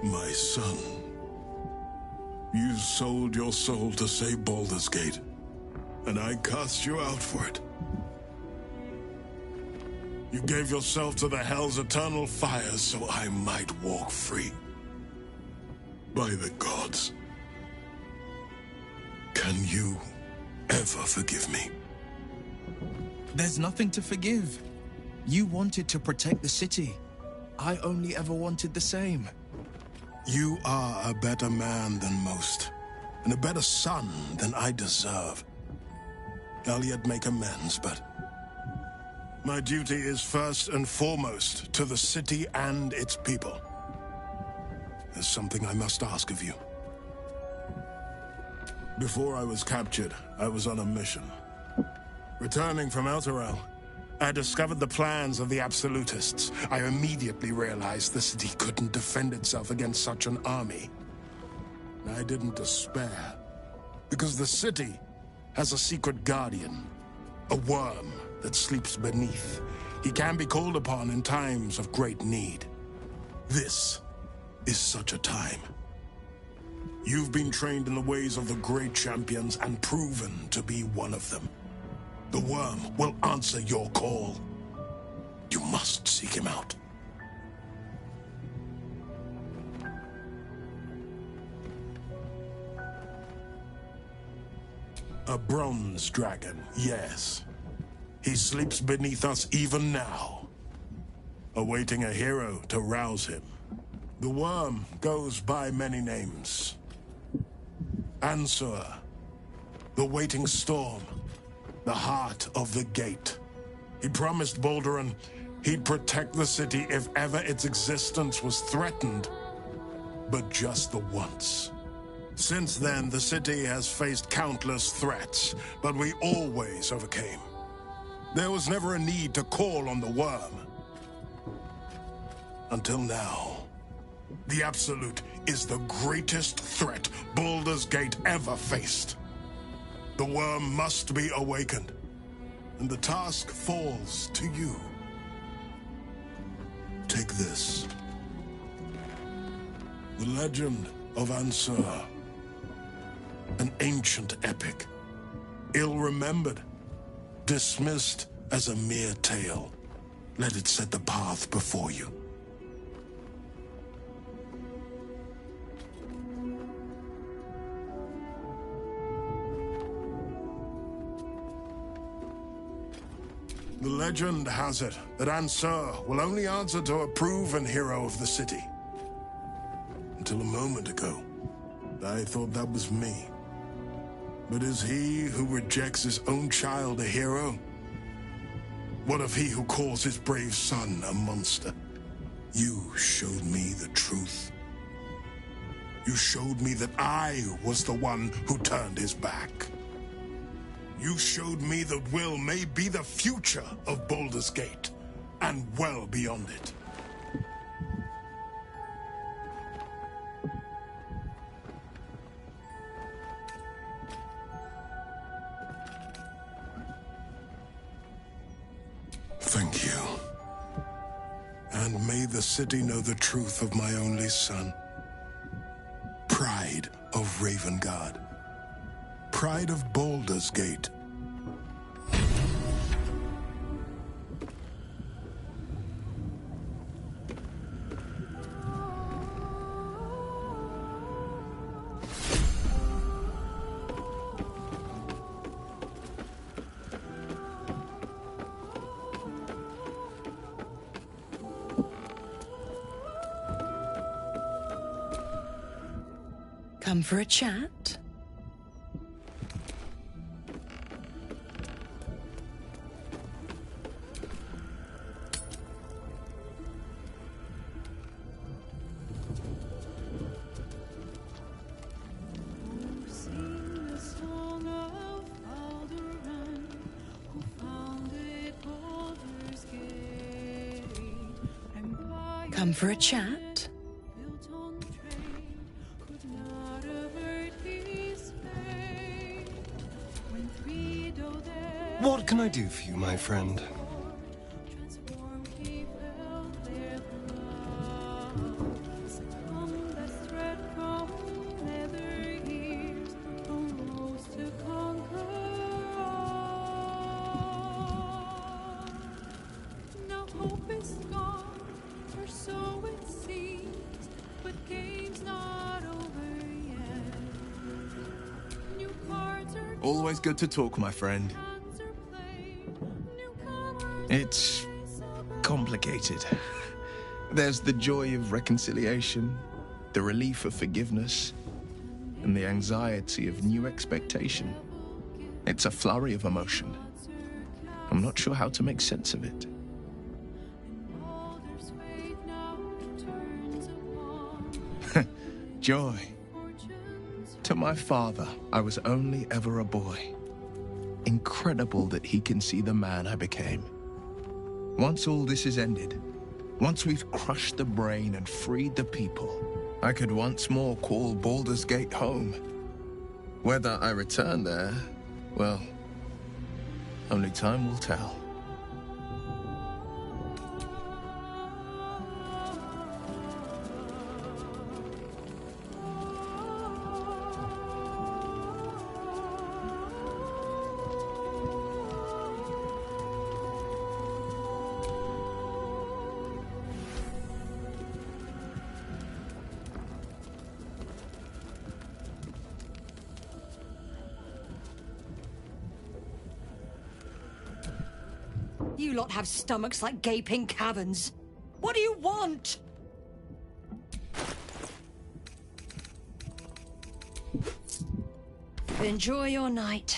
My son. You sold your soul to save Baldur's Gate, and I cast you out for it. You gave yourself to the Hell's eternal fires so I might walk free. By the gods. Can you ever forgive me? There's nothing to forgive. You wanted to protect the city. I only ever wanted the same. You are a better man than most, and a better son than I deserve. I'll yet make amends, but my duty is first and foremost to the city and its people. There's something I must ask of you. Before I was captured, I was on a mission. Returning from Elturel, I discovered the plans of the Absolutists. I immediately realized the city couldn't defend itself against such an army. I didn't despair, because the city has a secret guardian, a worm that sleeps beneath. He can be called upon in times of great need. This is such a time. You've been trained in the ways of the great champions and proven to be one of them. The worm will answer your call. You must seek him out. A bronze dragon, yes. He sleeps beneath us even now, awaiting a hero to rouse him. The worm goes by many names. Ansur, the waiting storm, the heart of the gate. He promised Baldur he'd protect the city if ever its existence was threatened, but just the once. Since then, the city has faced countless threats, but we always overcame. There was never a need to call on the worm. Until now. The Absolute is the greatest threat Baldur's Gate ever faced. The worm must be awakened, and the task falls to you. Take this. The legend of Ansur. An ancient epic. Ill-remembered. Dismissed as a mere tale. Let it set the path before you. The legend has it that Ansur will only answer to a proven hero of the city. Until a moment ago, I thought that was me. But is he who rejects his own child a hero? What of he who calls his brave son a monster? You showed me the truth. You showed me that I was the one who turned his back. You showed me that will may be the future of Baldur's Gate, and well beyond it. Thank you. And may the city know the truth of my only son. Pride of Ravenguard. Pride of Baldur's Gate. Come for a chat? Come for a chat? What can I do for you, my friend? Always good to talk, my friend. It's complicated. There's the joy of reconciliation, the relief of forgiveness, and the anxiety of new expectation. It's a flurry of emotion. I'm not sure how to make sense of it. Joy. To my father, I was only ever a boy. Incredible that he can see the man I became. Once all this is ended, once we've crushed the brain and freed the people, I could once more call Baldur's Gate home. Whether I return there, well, only time will tell. You lot have stomachs like gaping caverns. What do you want? Enjoy your night.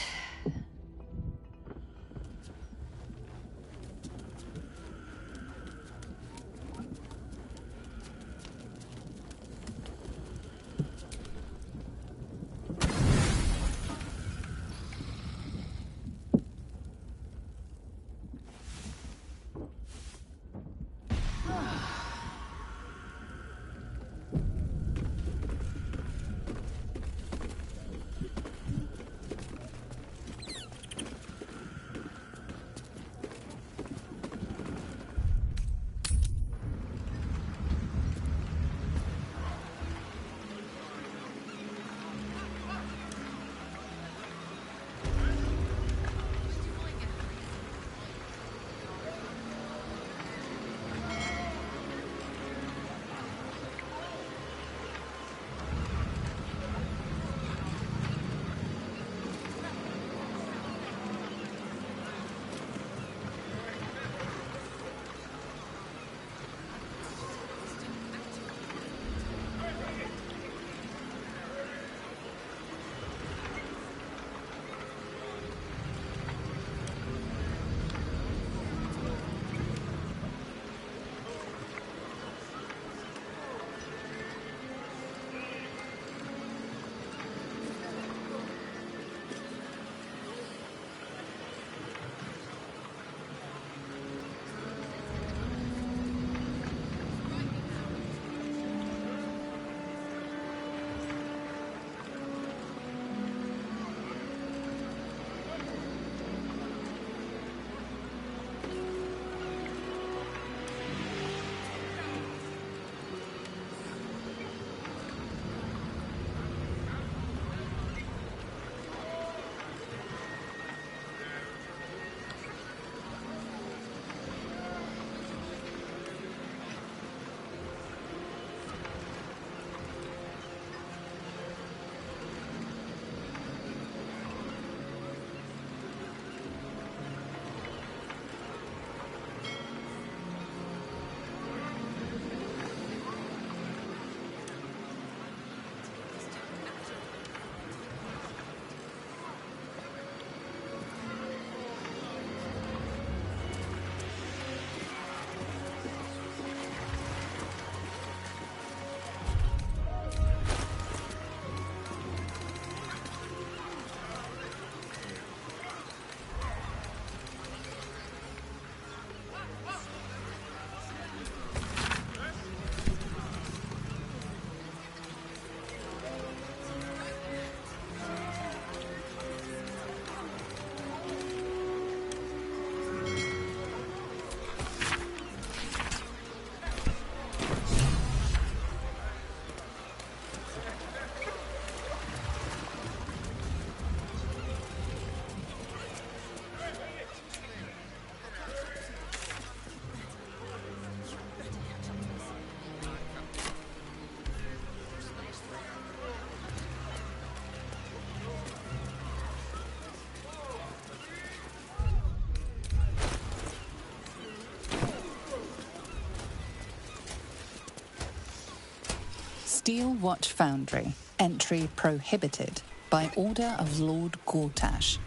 Steel Watch Foundry. Entry prohibited by order of Lord Gortash.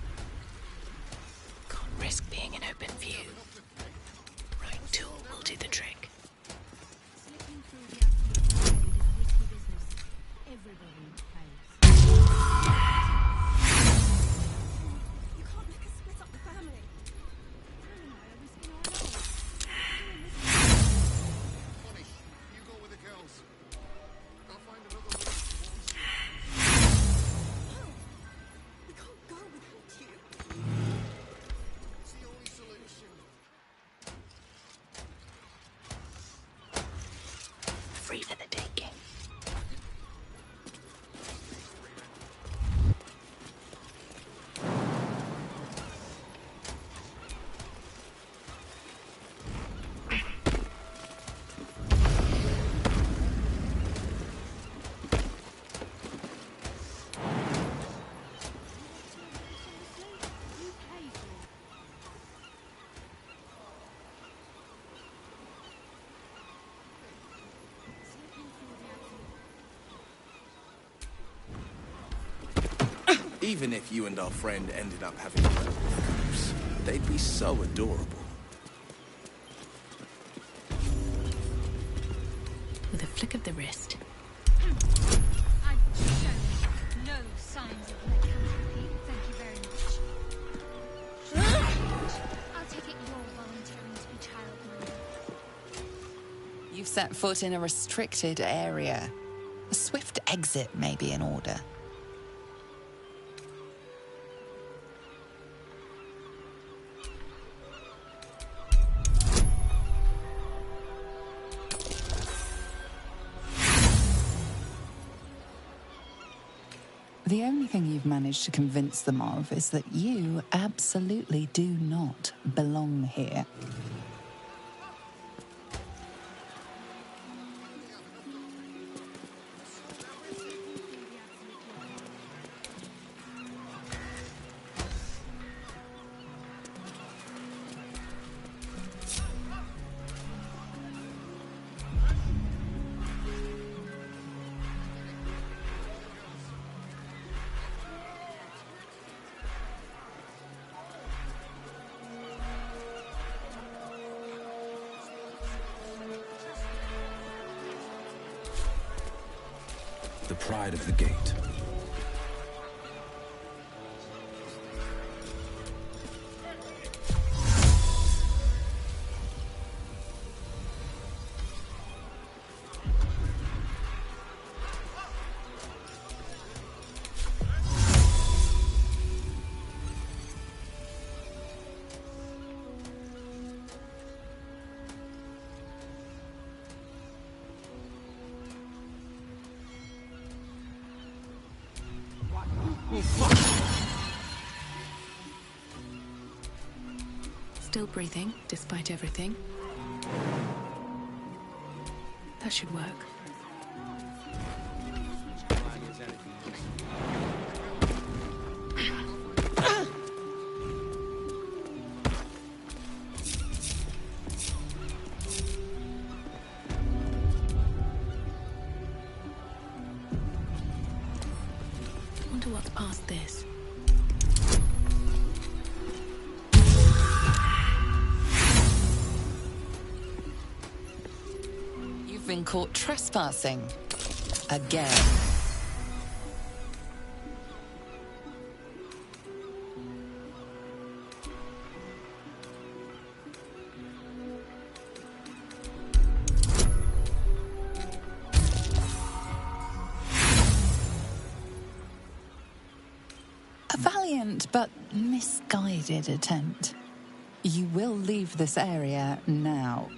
Can't risk being in open view. Right tool will do the trick. Free for the taking. Even if you and our friend ended up having relatives, they'd be so adorable. With a flick of the wrist. I've shown no signs of lycanthropy. Thank you very much. I'll take it you're volunteering to be childminder. You've set foot in a restricted area. A swift exit may be in order. The only thing you've managed to convince them of is that you absolutely do not belong here. The pride of the gate. Still breathing, despite everything. That should work. Wonder what's past this. Been caught trespassing again. A valiant but misguided attempt. You will leave this area now.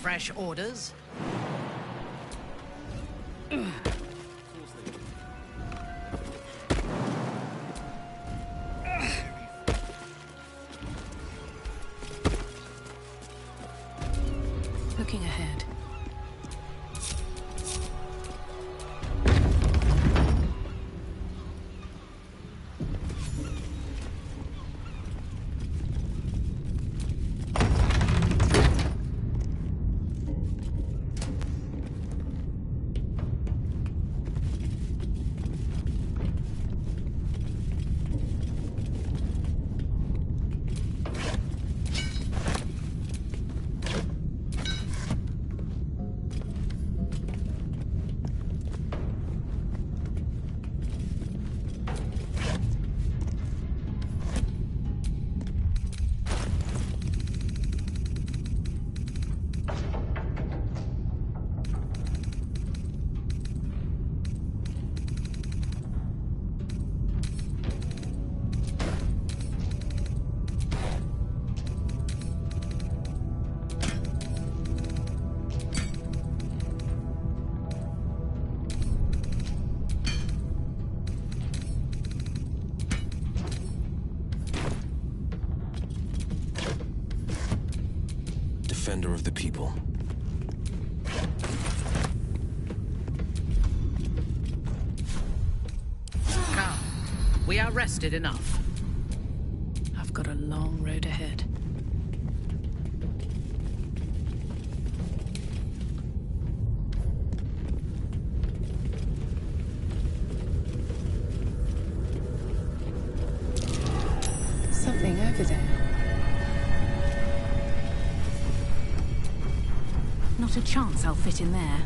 Fresh orders? defender of the people. Come. We are rested enough. I've got a long road ahead. Something over there. Not a chance I'll fit in there.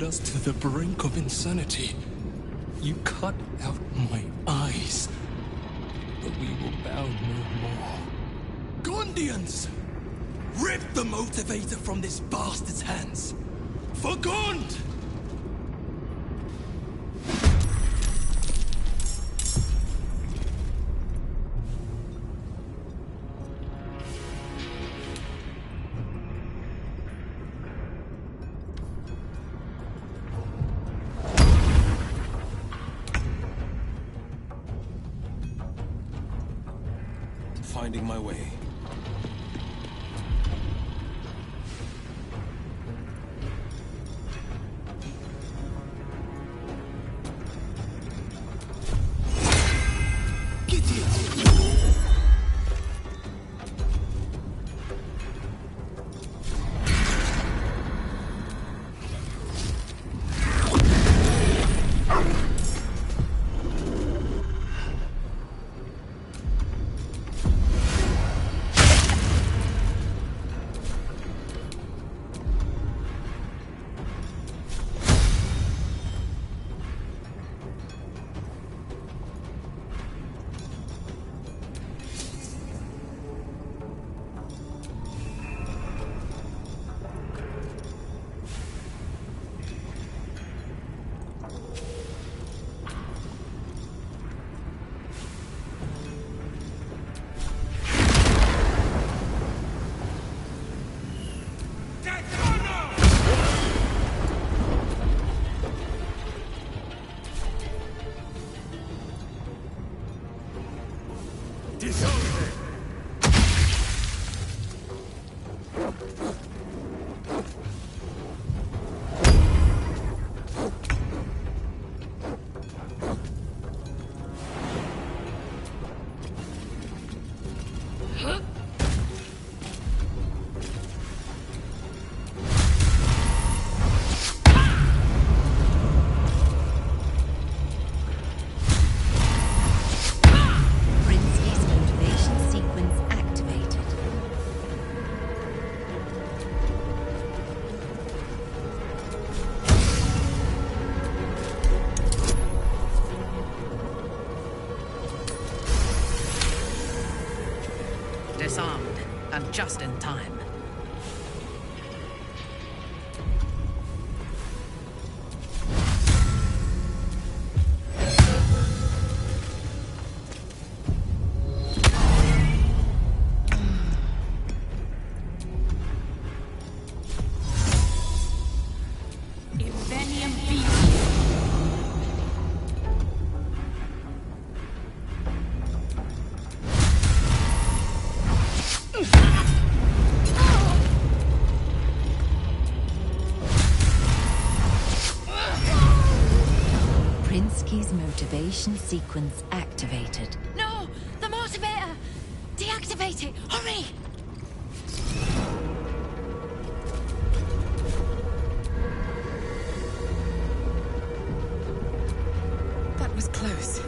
Us to the brink of insanity. You cut out my eyes, but we will bow no more. Gondians! Rip the motivator from this bastard's hands! For Gond! Finding my way. Disarmed, and just in time. Motivation sequence activated. No! The motivator! Deactivate it! Hurry! That was close.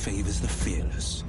favors the fearless.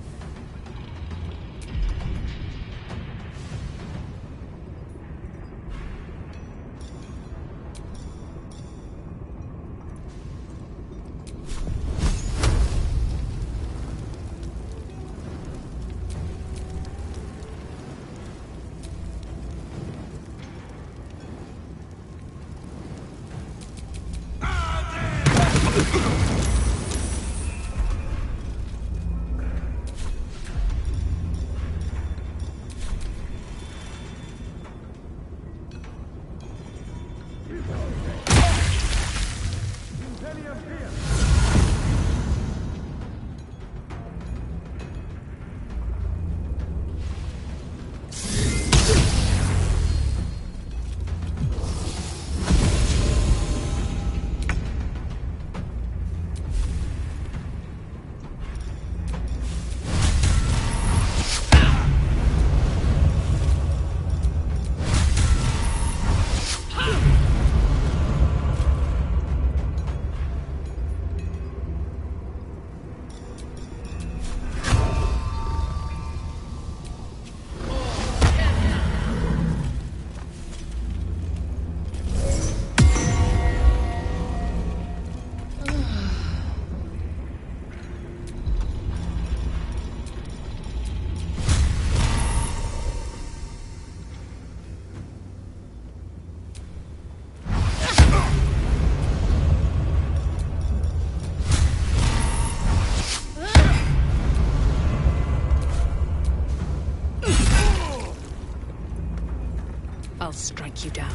I'll strike you down.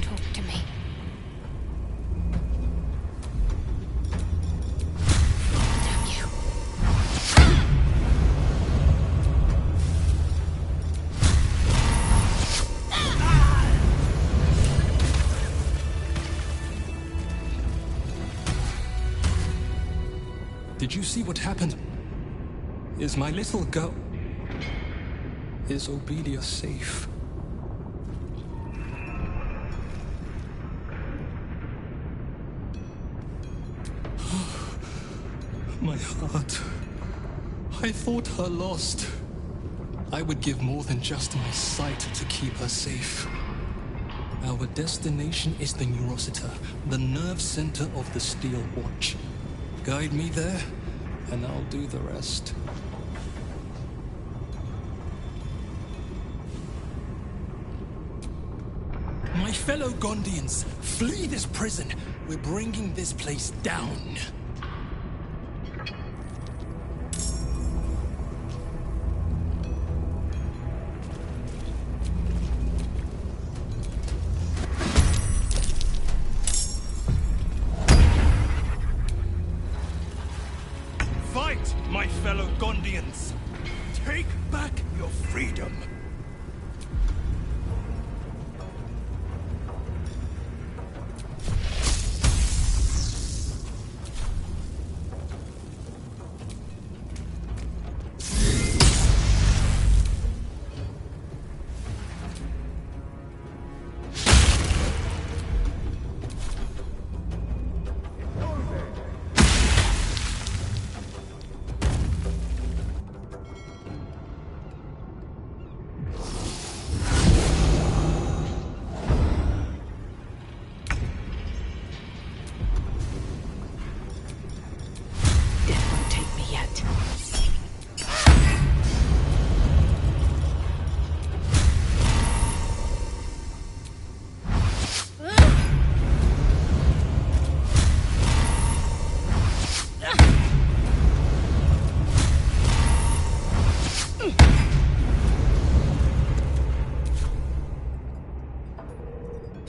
Talk to me. Damn you. Did you see what happened? Is my little girl... Is Obedia safe? My heart. I thought her lost. I would give more than just my sight to keep her safe. Our destination is the Neurosita, the nerve center of the Steel Watch. Guide me there, and I'll do the rest. My fellow Gondians, flee this prison. We're bringing this place down. Fight, my fellow Gondians. Take back your freedom.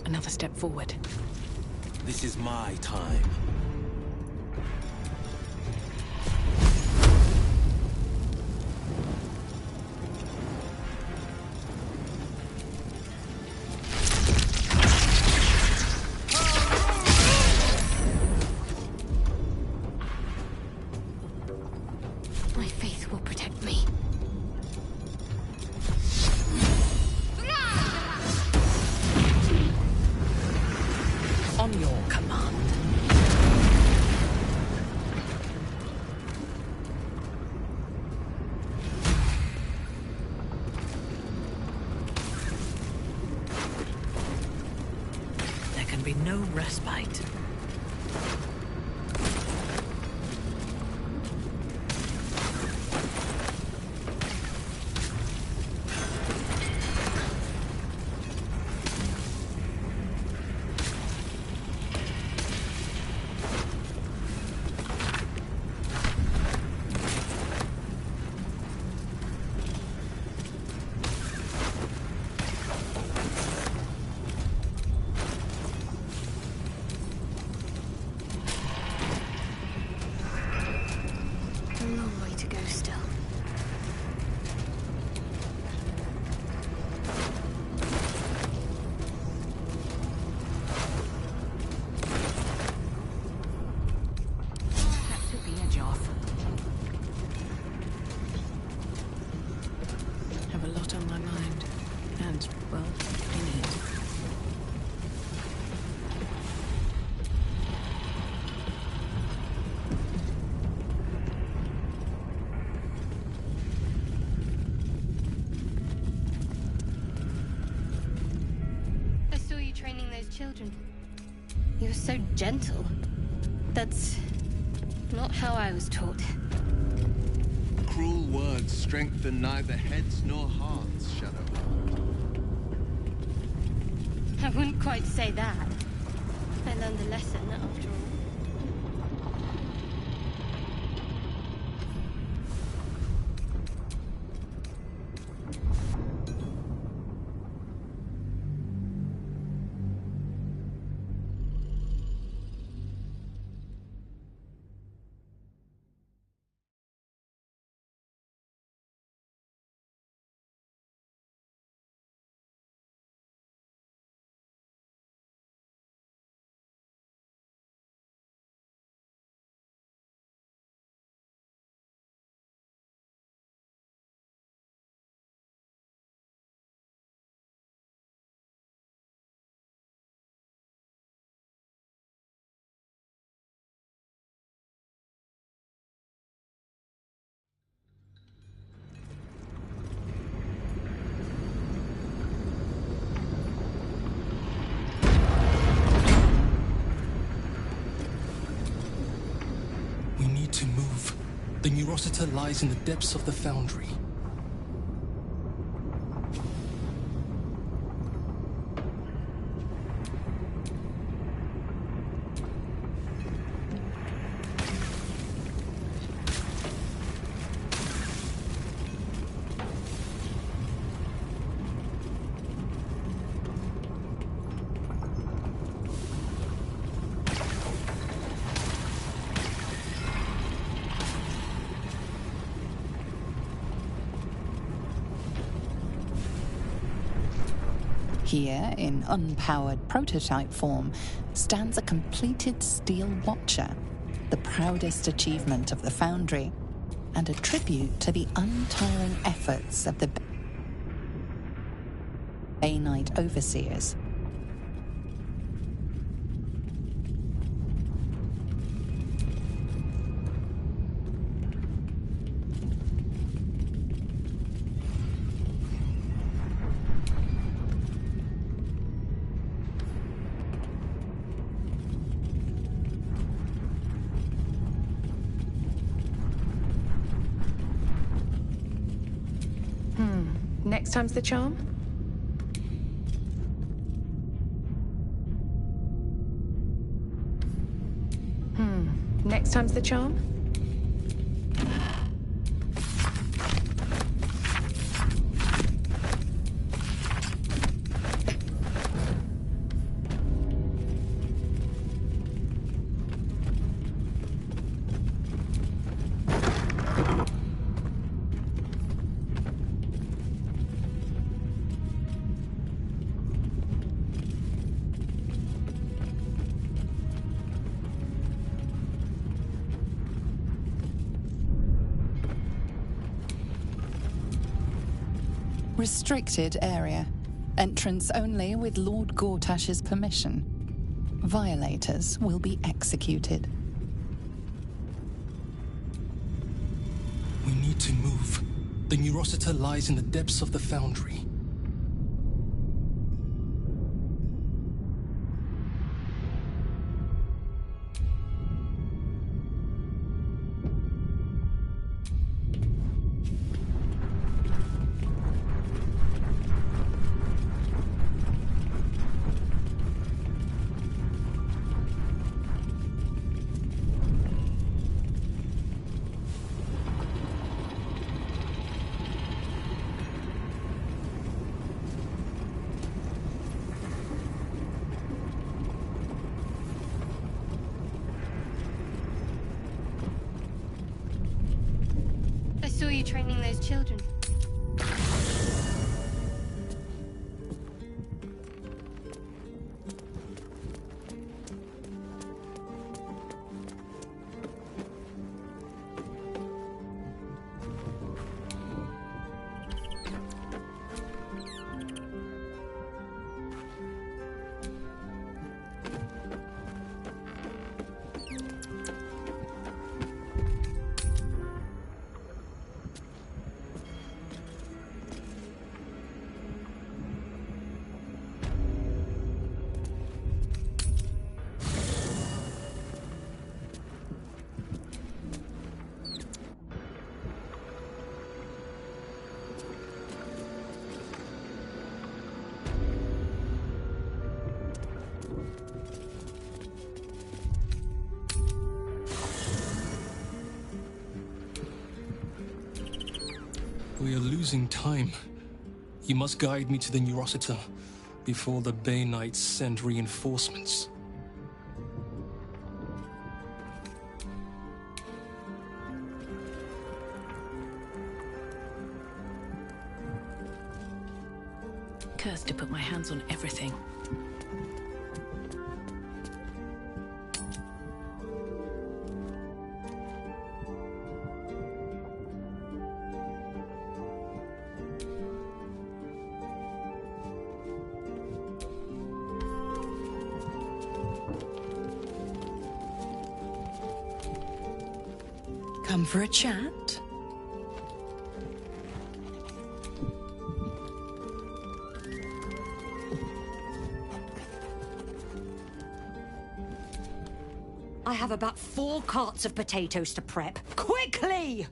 Another step forward. This is my time. My faith will protect me. On your command. no respite. Training those children. You were so gentle. That's not how I was taught. Cruel words strengthen neither heads nor hearts, Shadow. I wouldn't quite say that. I learned a lesson after all. To move. The Neurosita lies in the depths of the Foundry. Here, in unpowered prototype form, stands a completed Steel Watcher, the proudest achievement of the Foundry, and a tribute to the untiring efforts of the Bay Knight Overseers. Next time's the charm? Next time's the charm? Restricted area. Entrance only with Lord Gortash's permission. Violators will be executed. We need to move. The Neurosita lies in the depths of the Foundry. children. We are losing time. You must guide me to the Neurosita before the Bay Knights send reinforcements. Cursed to put my hands on everything. Come for a chat? I have about 4 carts of potatoes to prep. Quickly!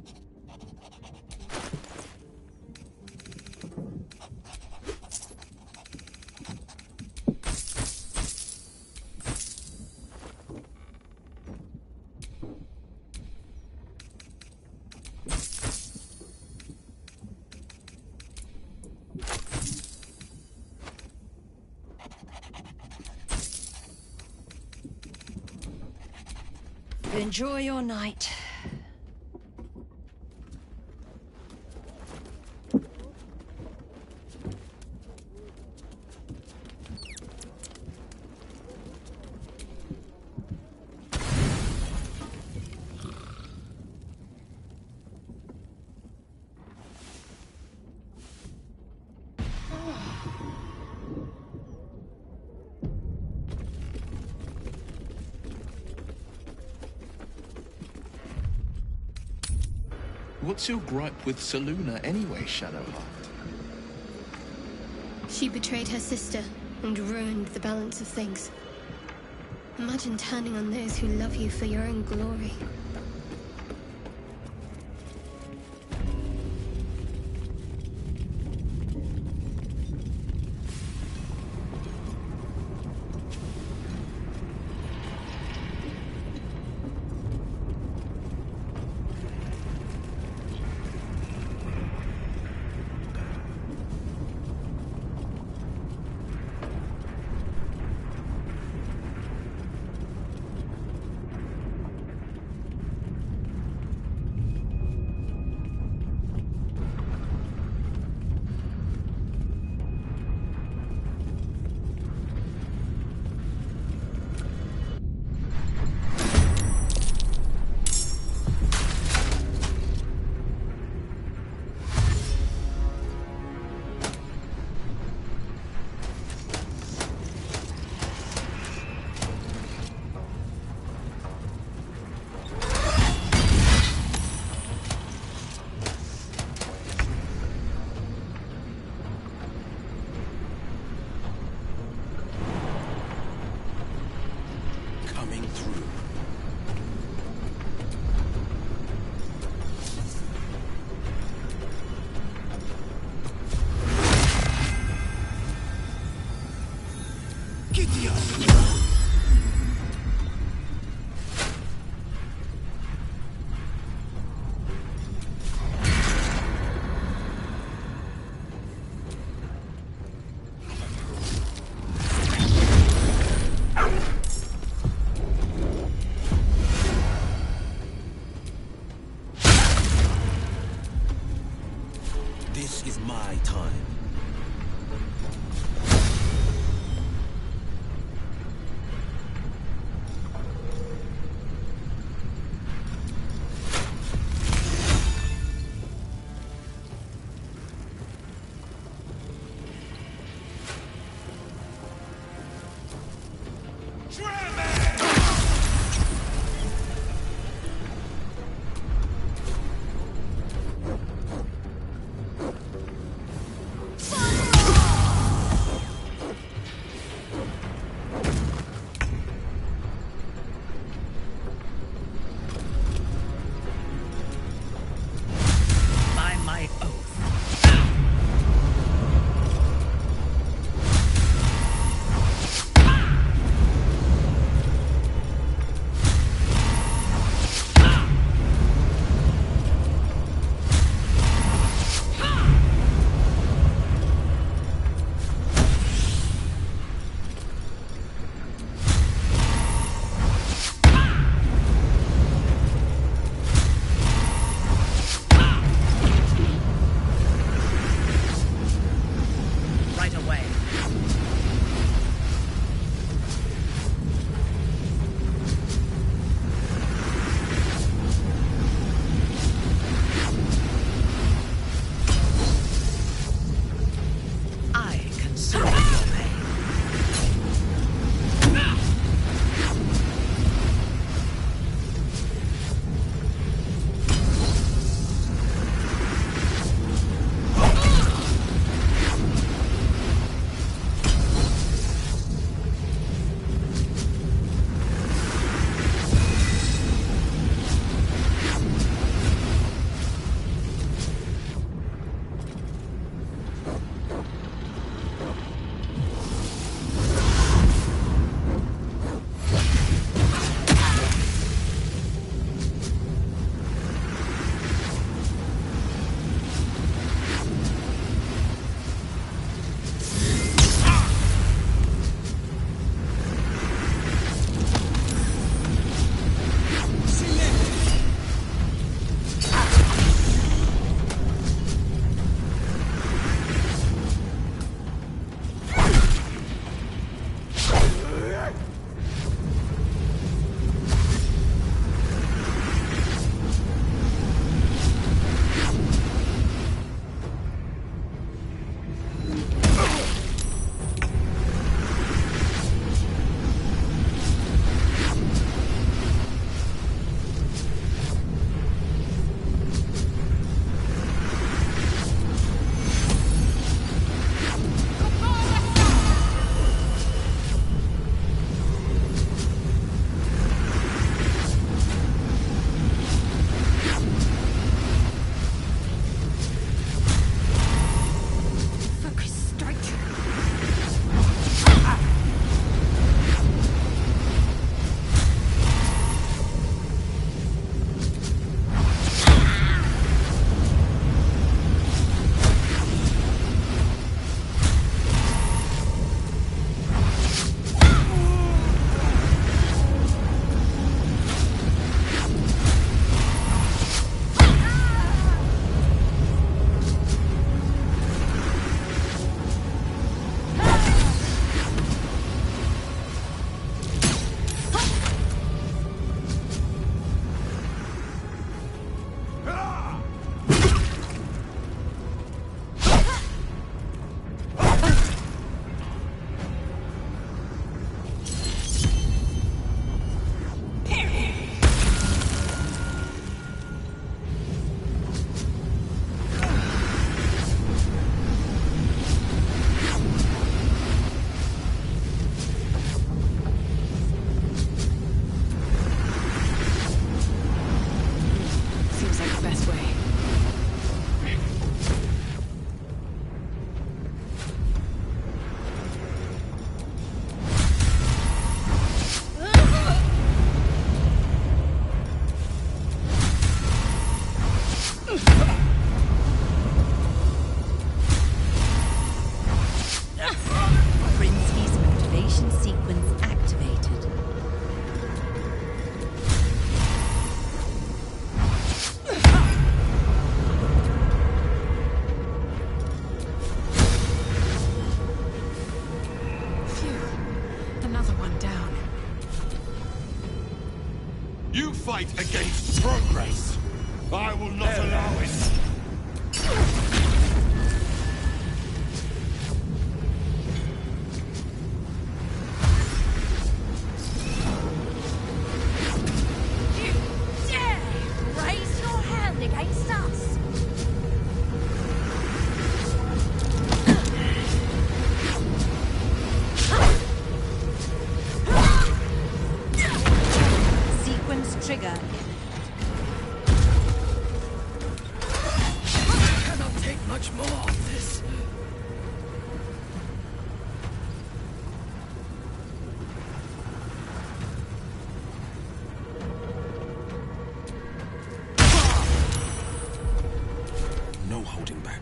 Enjoy your night. What's your gripe with Selûne anyway, Shadowheart? She betrayed her sister and ruined the balance of things. Imagine turning on those who love you for your own glory. This is my time. fight against progress. I will not allow it. You dare raise your hand against us? Sequence trigger. I cannot take much more of this. No holding back.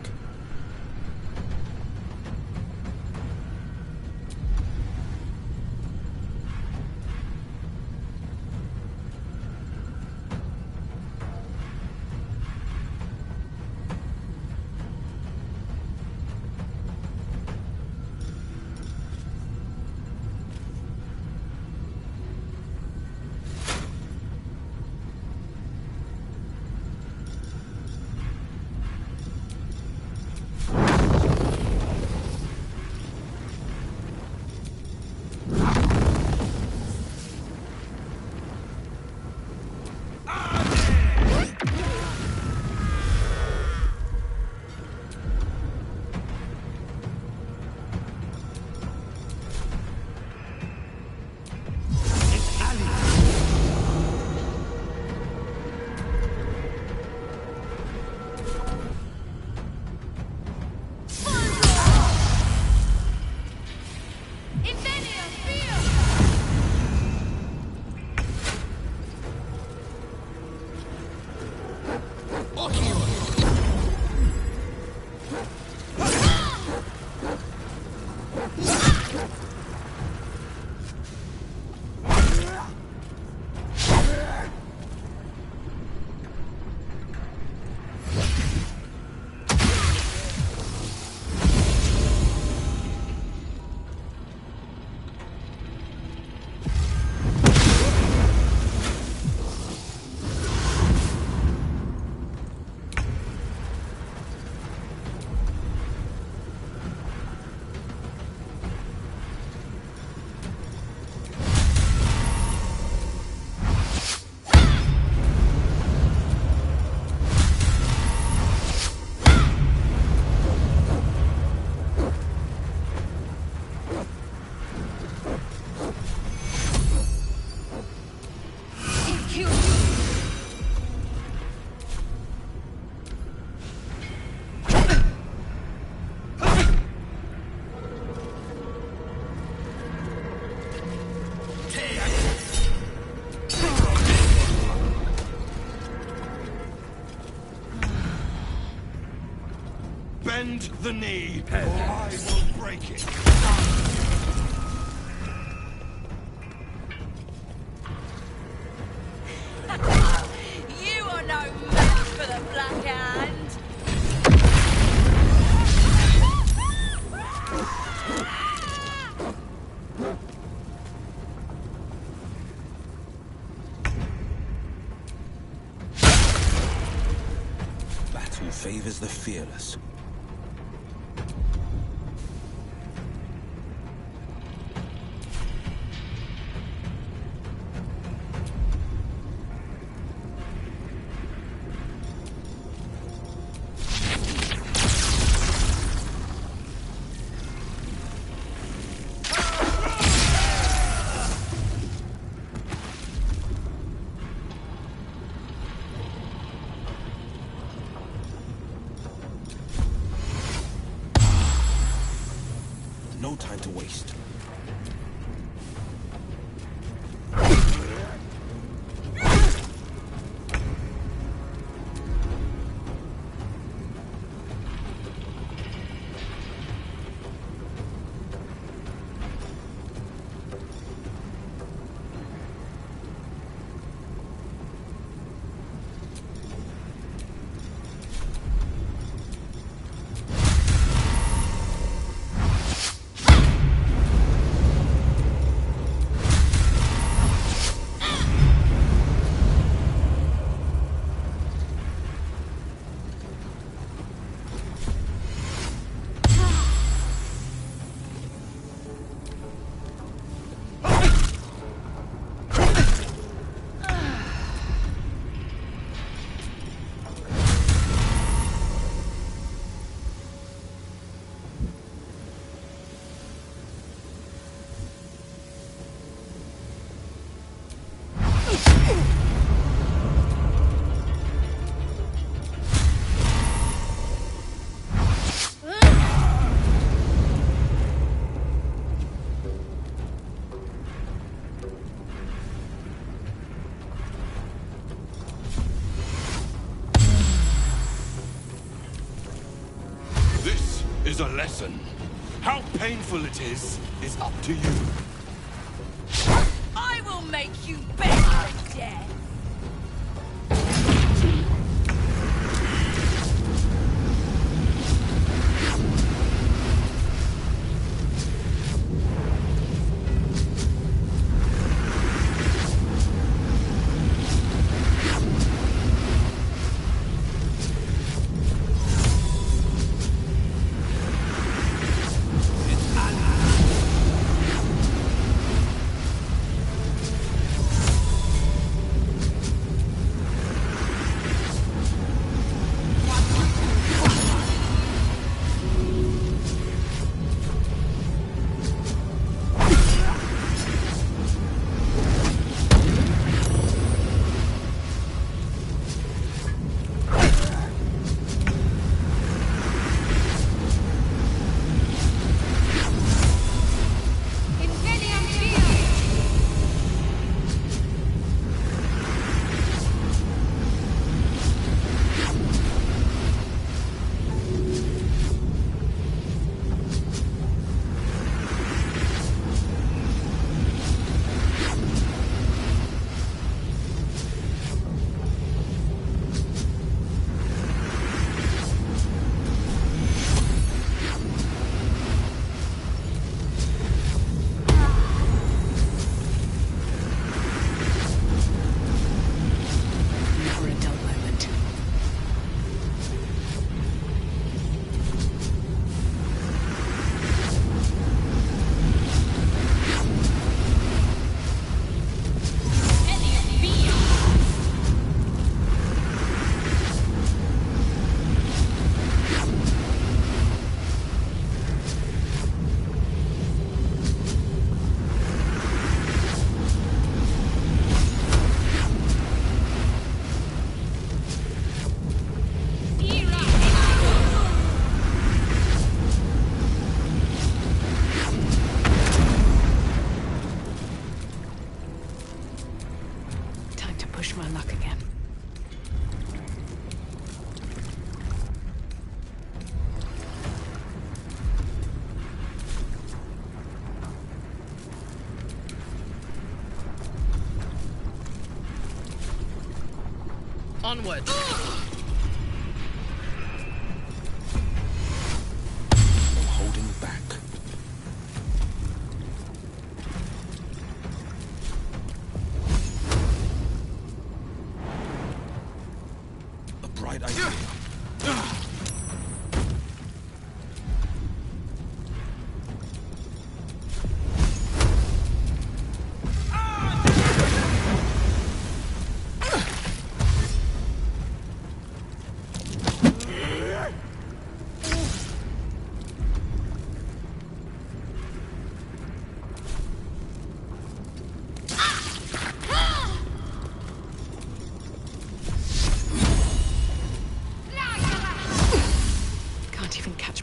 Bend the knee, or I will break it. You are no match for the Black Hand. Battle favors the fearless. No time to waste. is a lesson. How painful it is up to you. I will make you better than death. Onward! No holding back. A bright idea.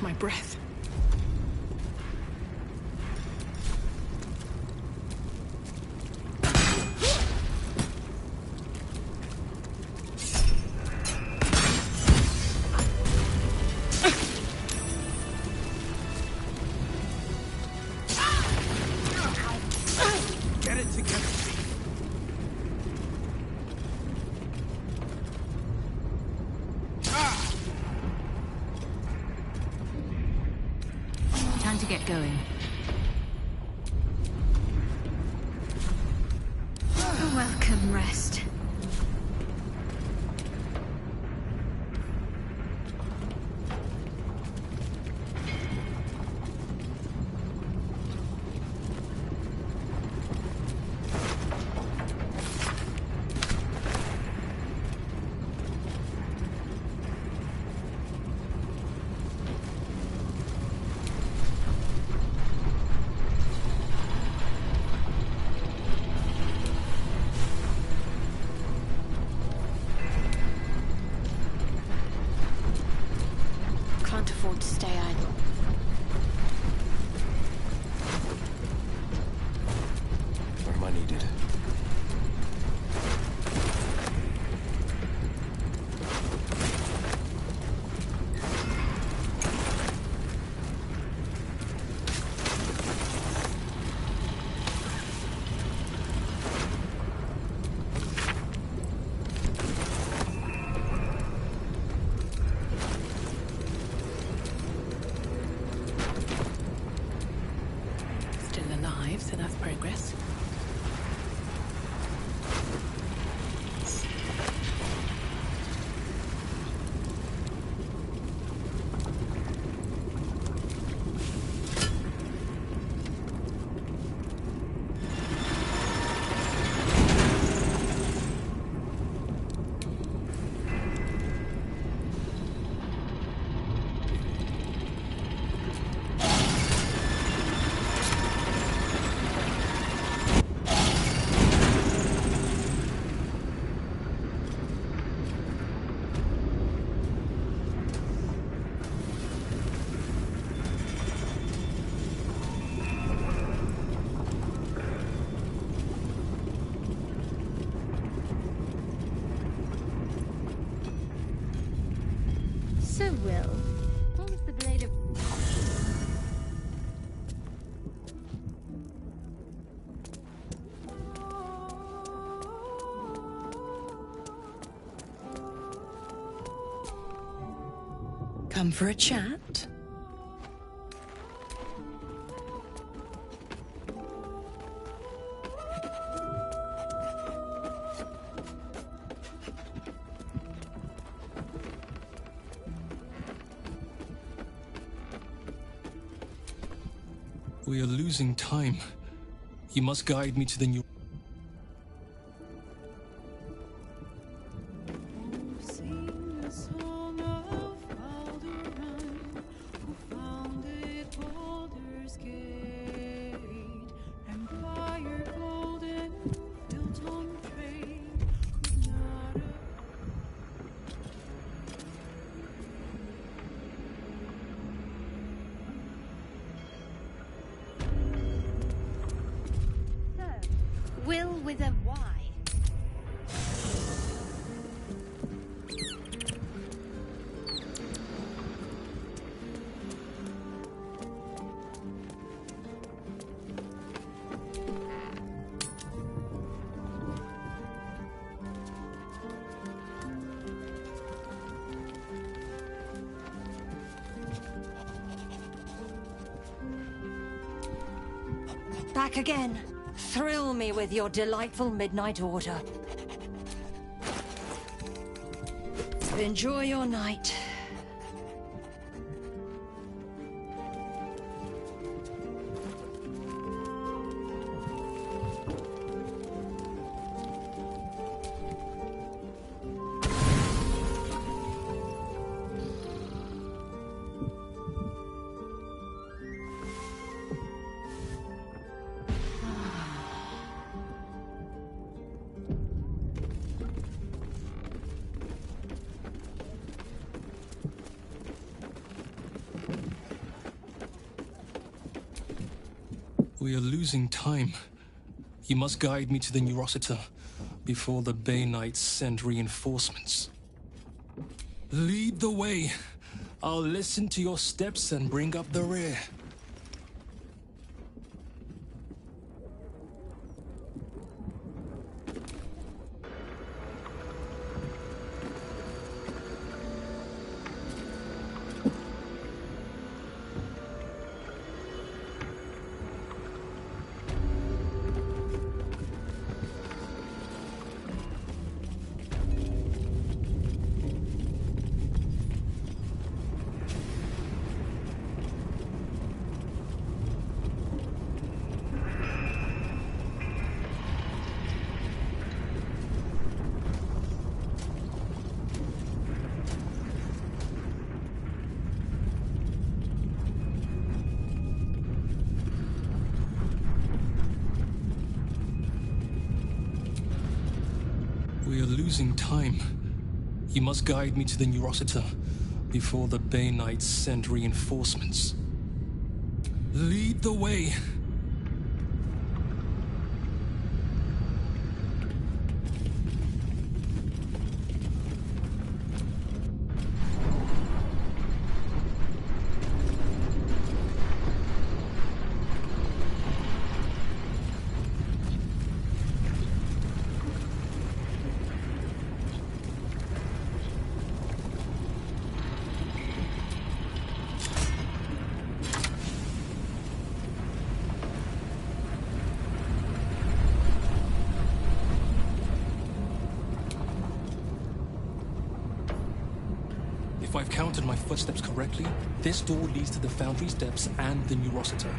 My breath. Get it together. Time to get going. A welcome rest. Come for a chat? We are losing time. You must guide me to the new... Sing the song of Baldur, who founded Baldur's Gate. Empire golden, built on trade, not a... Will with a Y. Back again. Thrill me with your delightful midnight order. Enjoy your night. We are losing time. You must guide me to the Neurosita before the Bay Knights send reinforcements. Lead the way. I'll listen to your steps and bring up the rear. We are losing time. You must guide me to the Neurosita before the Bay Knights send reinforcements. Lead the way. If I've counted my footsteps correctly, this door leads to the Foundry steps and the Neurosita.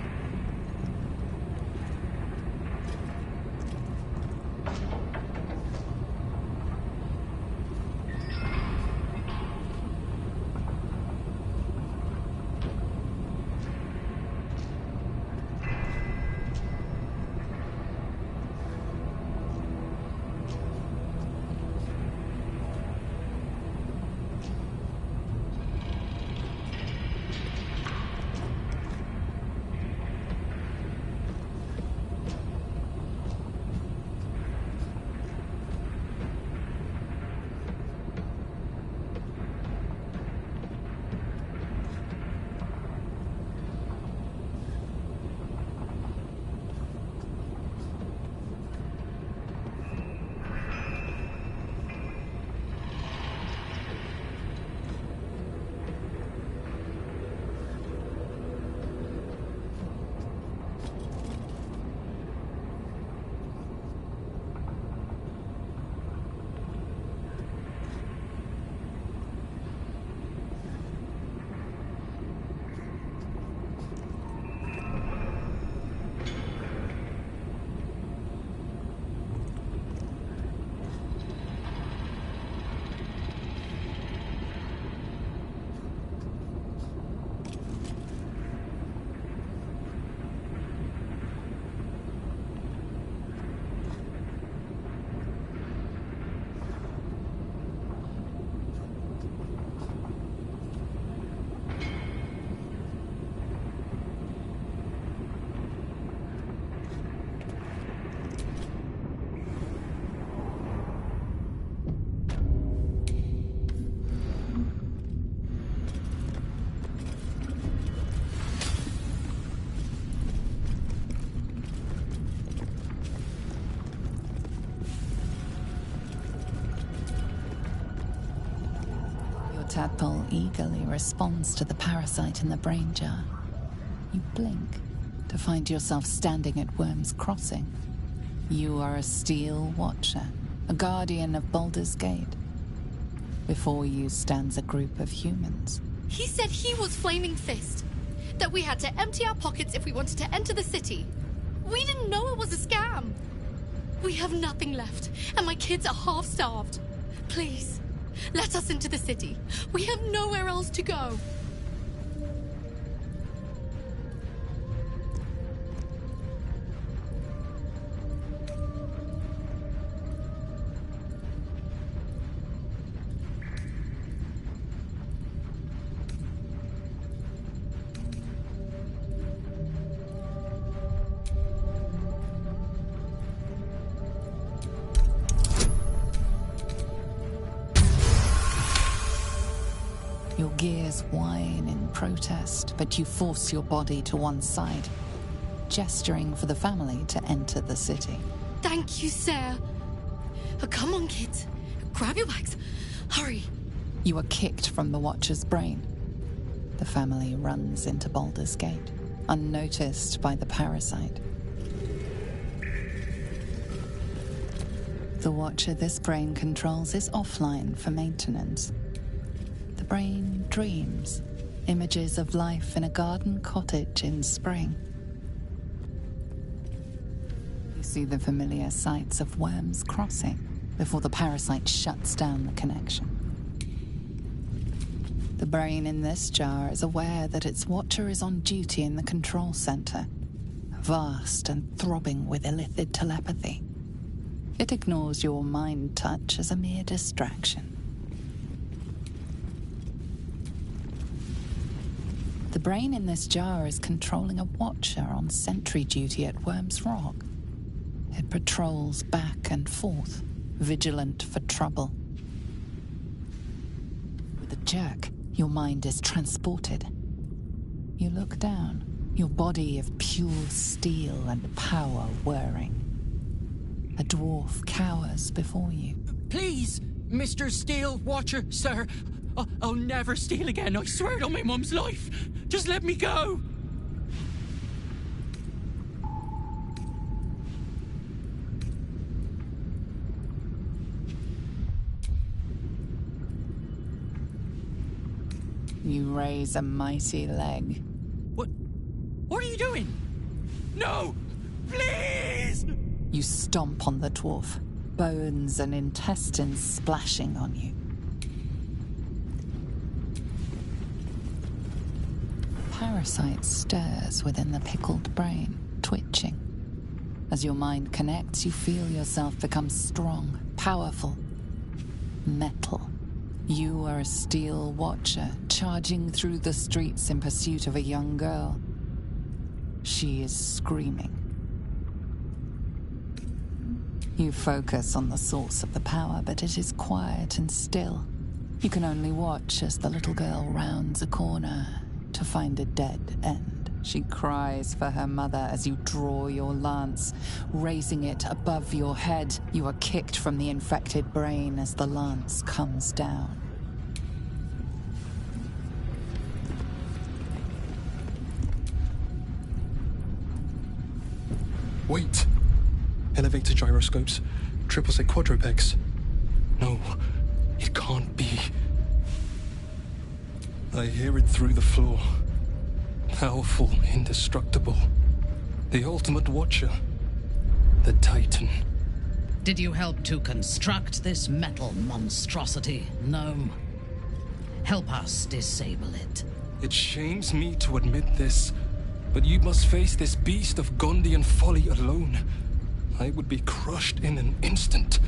tadpole eagerly responds to the parasite in the brain jar. You blink to find yourself standing at Worm's Crossing. You are a Steel Watcher, a guardian of Baldur's Gate. Before you stands a group of humans. He said he was Flaming Fist. That we had to empty our pockets if we wanted to enter the city. We didn't know it was a scam. We have nothing left, and my kids are half-starved. Please, let us into the city. We have nowhere else to go. Your gears whine in protest, but you force your body to one side, gesturing for the family to enter the city. Thank you, sir. Come on, kids. Grab your bags. Hurry. You are kicked from the Watcher's brain. The family runs into Baldur's Gate, unnoticed by the parasite. The Watcher this brain controls is offline for maintenance. The brain dreams, images of life in a garden cottage in spring. You see the familiar sights of Worm's Crossing before the parasite shuts down the connection. The brain in this jar is aware that its Watcher is on duty in the control center, vast and throbbing with illithid telepathy. It ignores your mind touch as a mere distraction. The brain in this jar is controlling a Watcher on sentry duty at Worm's Rock. It patrols back and forth, vigilant for trouble. With a jerk, your mind is transported. You look down, your body of pure steel and power whirring. A dwarf cowers before you. Please, Mr. Steel Watcher, sir. I'll never steal again, I swear it on my mum's life. Just let me go. You raise a mighty leg. What are you doing? No! Please! You stomp on the dwarf, bones and intestines splashing on you. Parasite stirs within the pickled brain, twitching. As your mind connects, you feel yourself become strong, powerful, metal. You are a Steel Watcher, charging through the streets in pursuit of a young girl. She is screaming. You focus on the source of the power, but it is quiet and still. You can only watch as the little girl rounds a corner to find a dead end. She cries for her mother as you draw your lance, raising it above your head. You are kicked from the infected brain as the lance comes down. Wait! Elevator gyroscopes, triple set quadrupegs. No, it can't be. I hear it through the floor. Powerful, indestructible. The ultimate Watcher. The Titan. Did you help to construct this metal monstrosity, Gnome? Help us disable it. It shames me to admit this, but you must face this beast of Gondian folly alone. I would be crushed in an instant.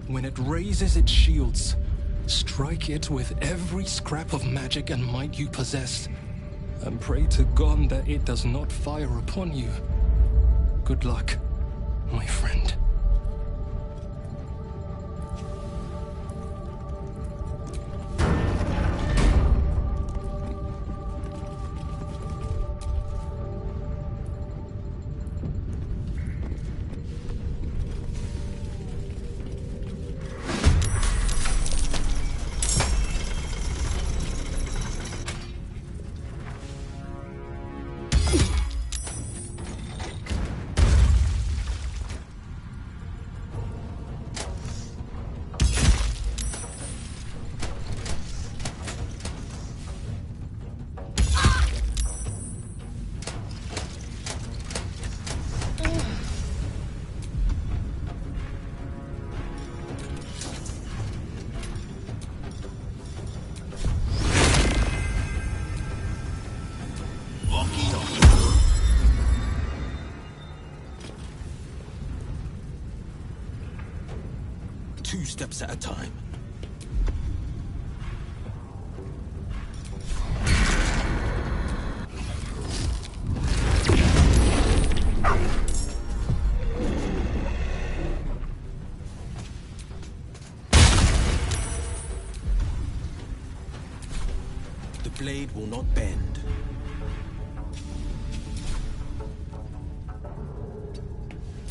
When it raises its shields, strike it with every scrap of magic and might you possess, and pray to God that it does not fire upon you. Good luck, my friend. knock it off. 2 steps at a time. The blade will not bend.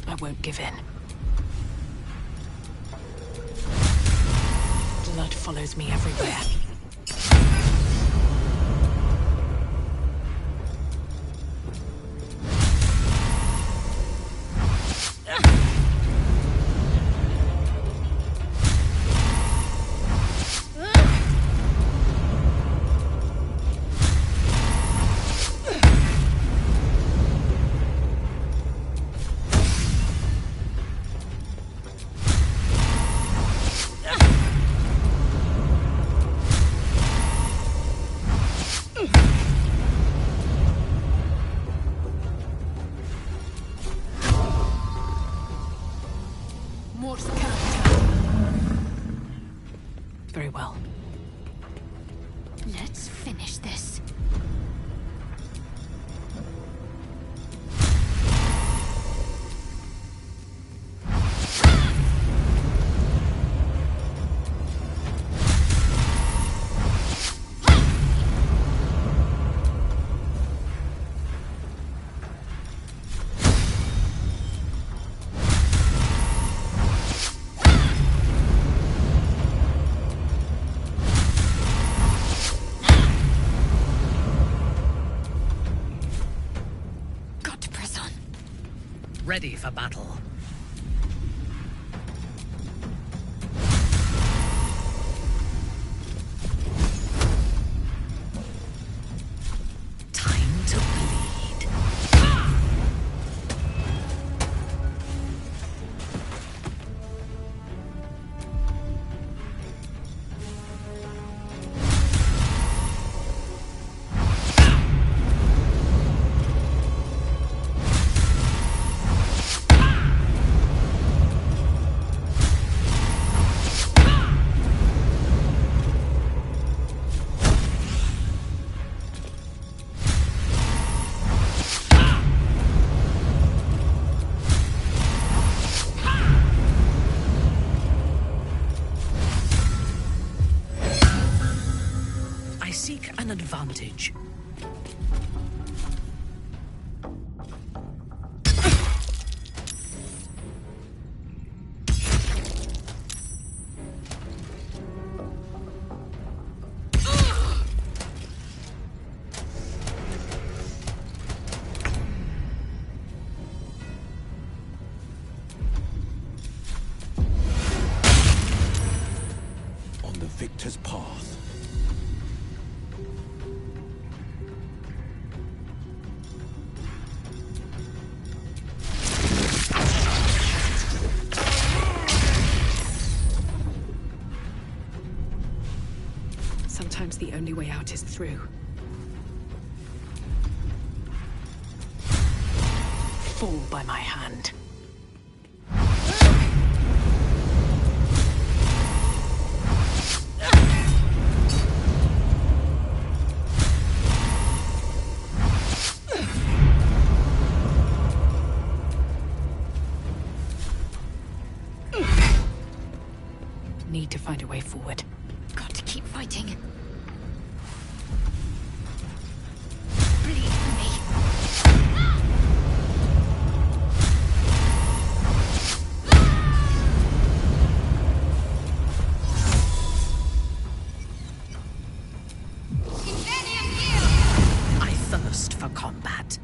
I won't give in. Blood follows me everywhere. Very well. Let's finish this. Ready for battle. Time to bleed. Seek an advantage. On the victor's path. Sometimes the only way out is through. Fall by my hand. Need to find a way forward. Got to keep fighting. I thirst for combat.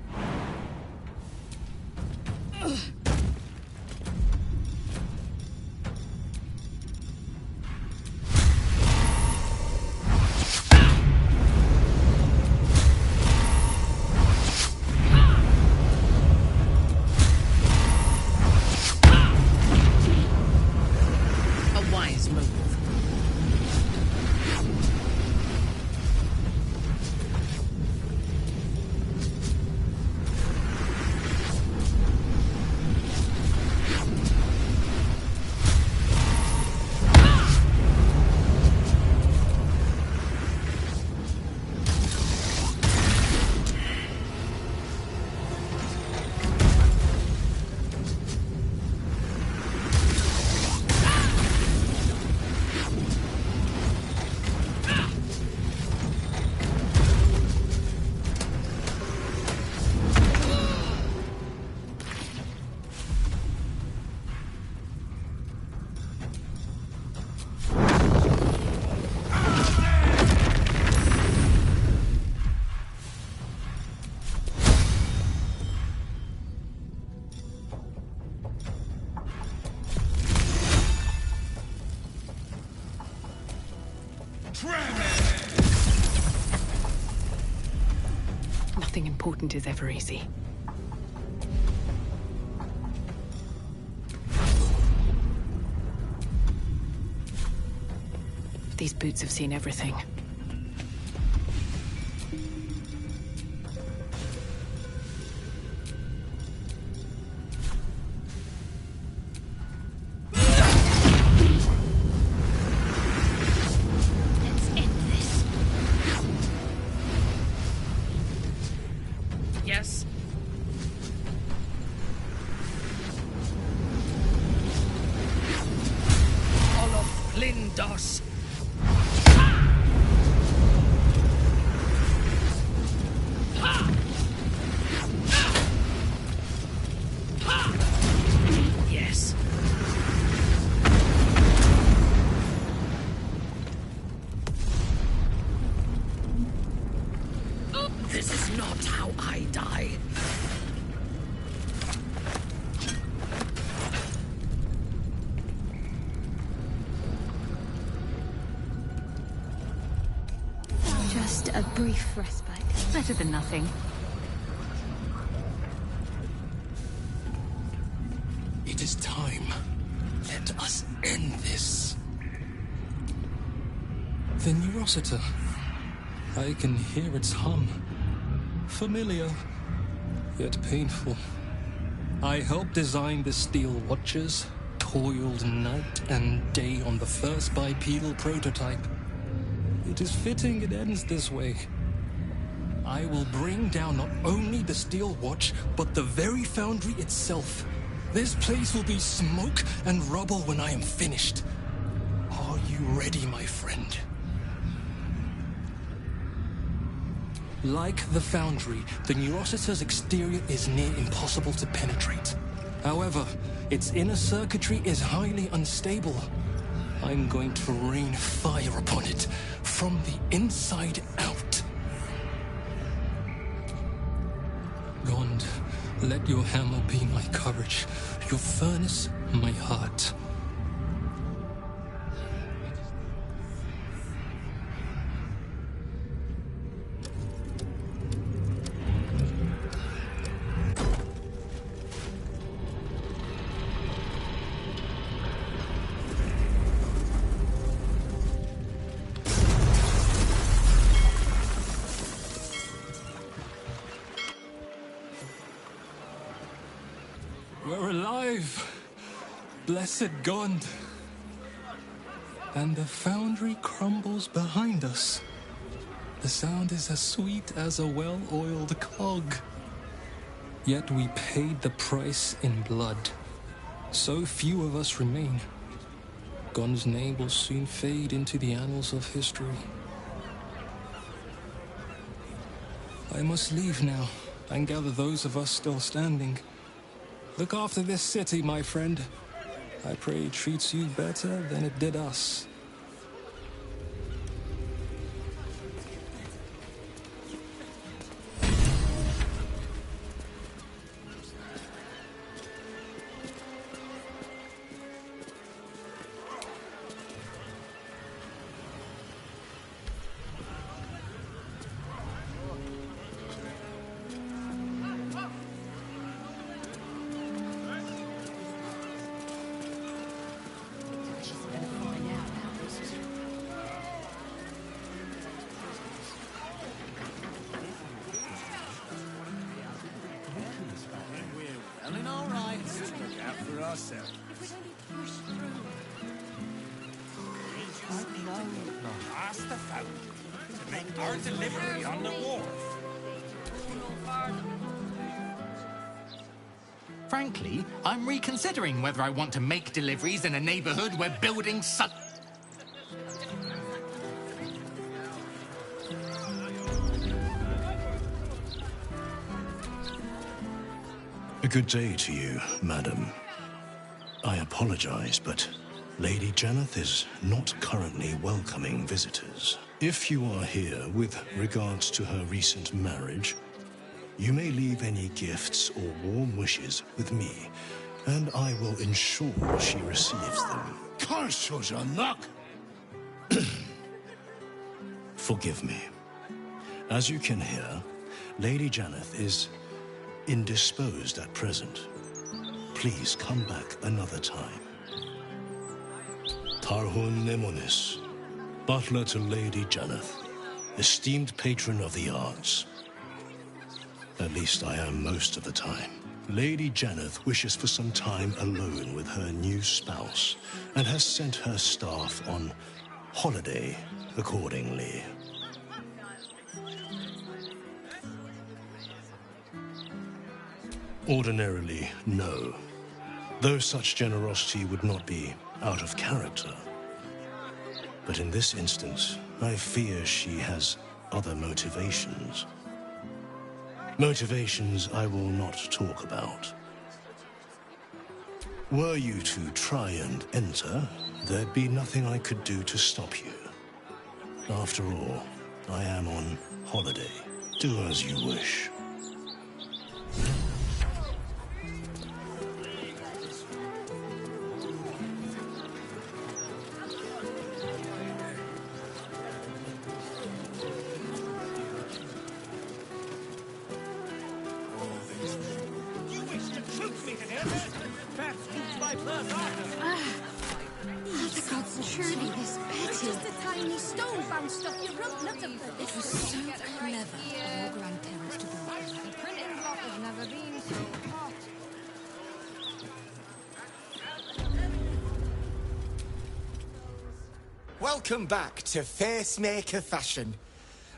important is ever easy. These boots have seen everything. Yes? Olaf Lindos. Yes. This is not how I die. Just a brief respite. Better than nothing. It is time. Let us end this. The Neurosita. I can hear its hum. Familiar, yet painful. I helped design the Steel Watches, toiled night and day on the first bipedal prototype. It is fitting it ends this way. I will bring down not only the Steel Watch, but the very foundry itself. This place will be smoke and rubble when I am finished. Are you ready, my friend? Like the foundry, the Neurosita's exterior is near impossible to penetrate. However, its inner circuitry is highly unstable. I'm going to rain fire upon it from the inside out. Gond, let your hammer be my courage, your furnace my heart. We're alive! Blessed Gond! And the foundry crumbles behind us. The sound is as sweet as a well-oiled cog. Yet we paid the price in blood. So few of us remain. Gond's name will soon fade into the annals of history. I must leave now and gather those of us still standing. Look after this city, my friend. I pray it treats you better than it did us. Past the fountain to make our delivery on the wharf. Frankly, I'm reconsidering whether I want to make deliveries in a neighborhood where buildings such... A good day to you, madam. I apologize, but Lady Janeth is not currently welcoming visitors. If you are here with regards to her recent marriage, you may leave any gifts or warm wishes with me, and I will ensure she receives them. Forgive me. As you can hear, Lady Janeth is indisposed at present. Please come back another time. Tarhun Nemonis, butler to Lady Janeth, esteemed patron of the arts. At least I am most of the time. Lady Janeth wishes for some time alone with her new spouse, and has sent her staff on holiday accordingly. Ordinarily, no. Though such generosity would not be out of character. But in this instance, I fear she has other motivations. Motivations I will not talk about. Were you to try and enter, there'd be nothing I could do to stop you. After all, I am on holiday. Do as you wish. Welcome back to Facemaker fashion.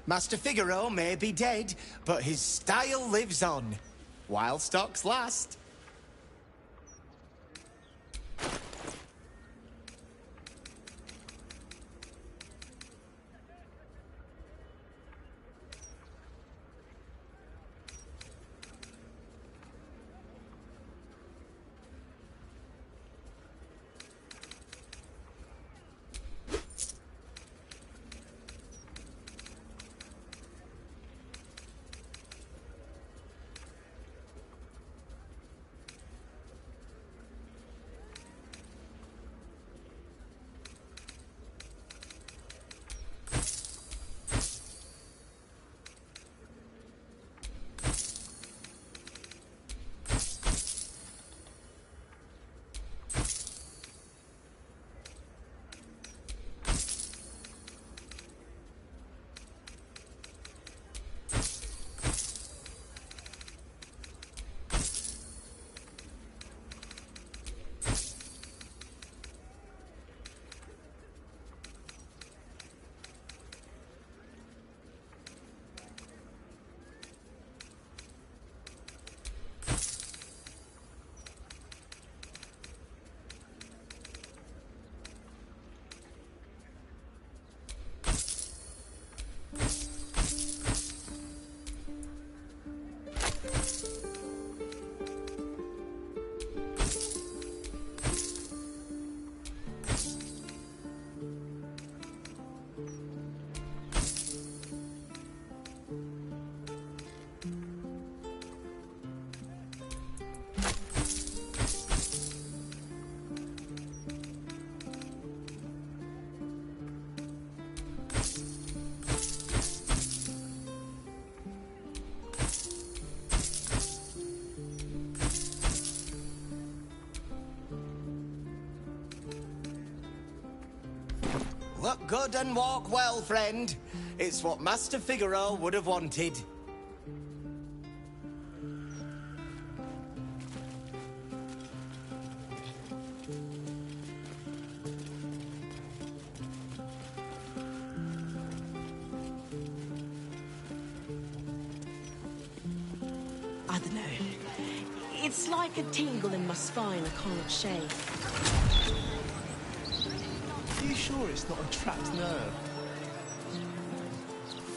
Master Figaro may be dead, but his style lives on. While stocks last. Look good and walk well, friend. It's what Master Figaro would have wanted. I don't know. It's like a tingle in my spine I can't shake. Are you sure it's not a trapped nerve?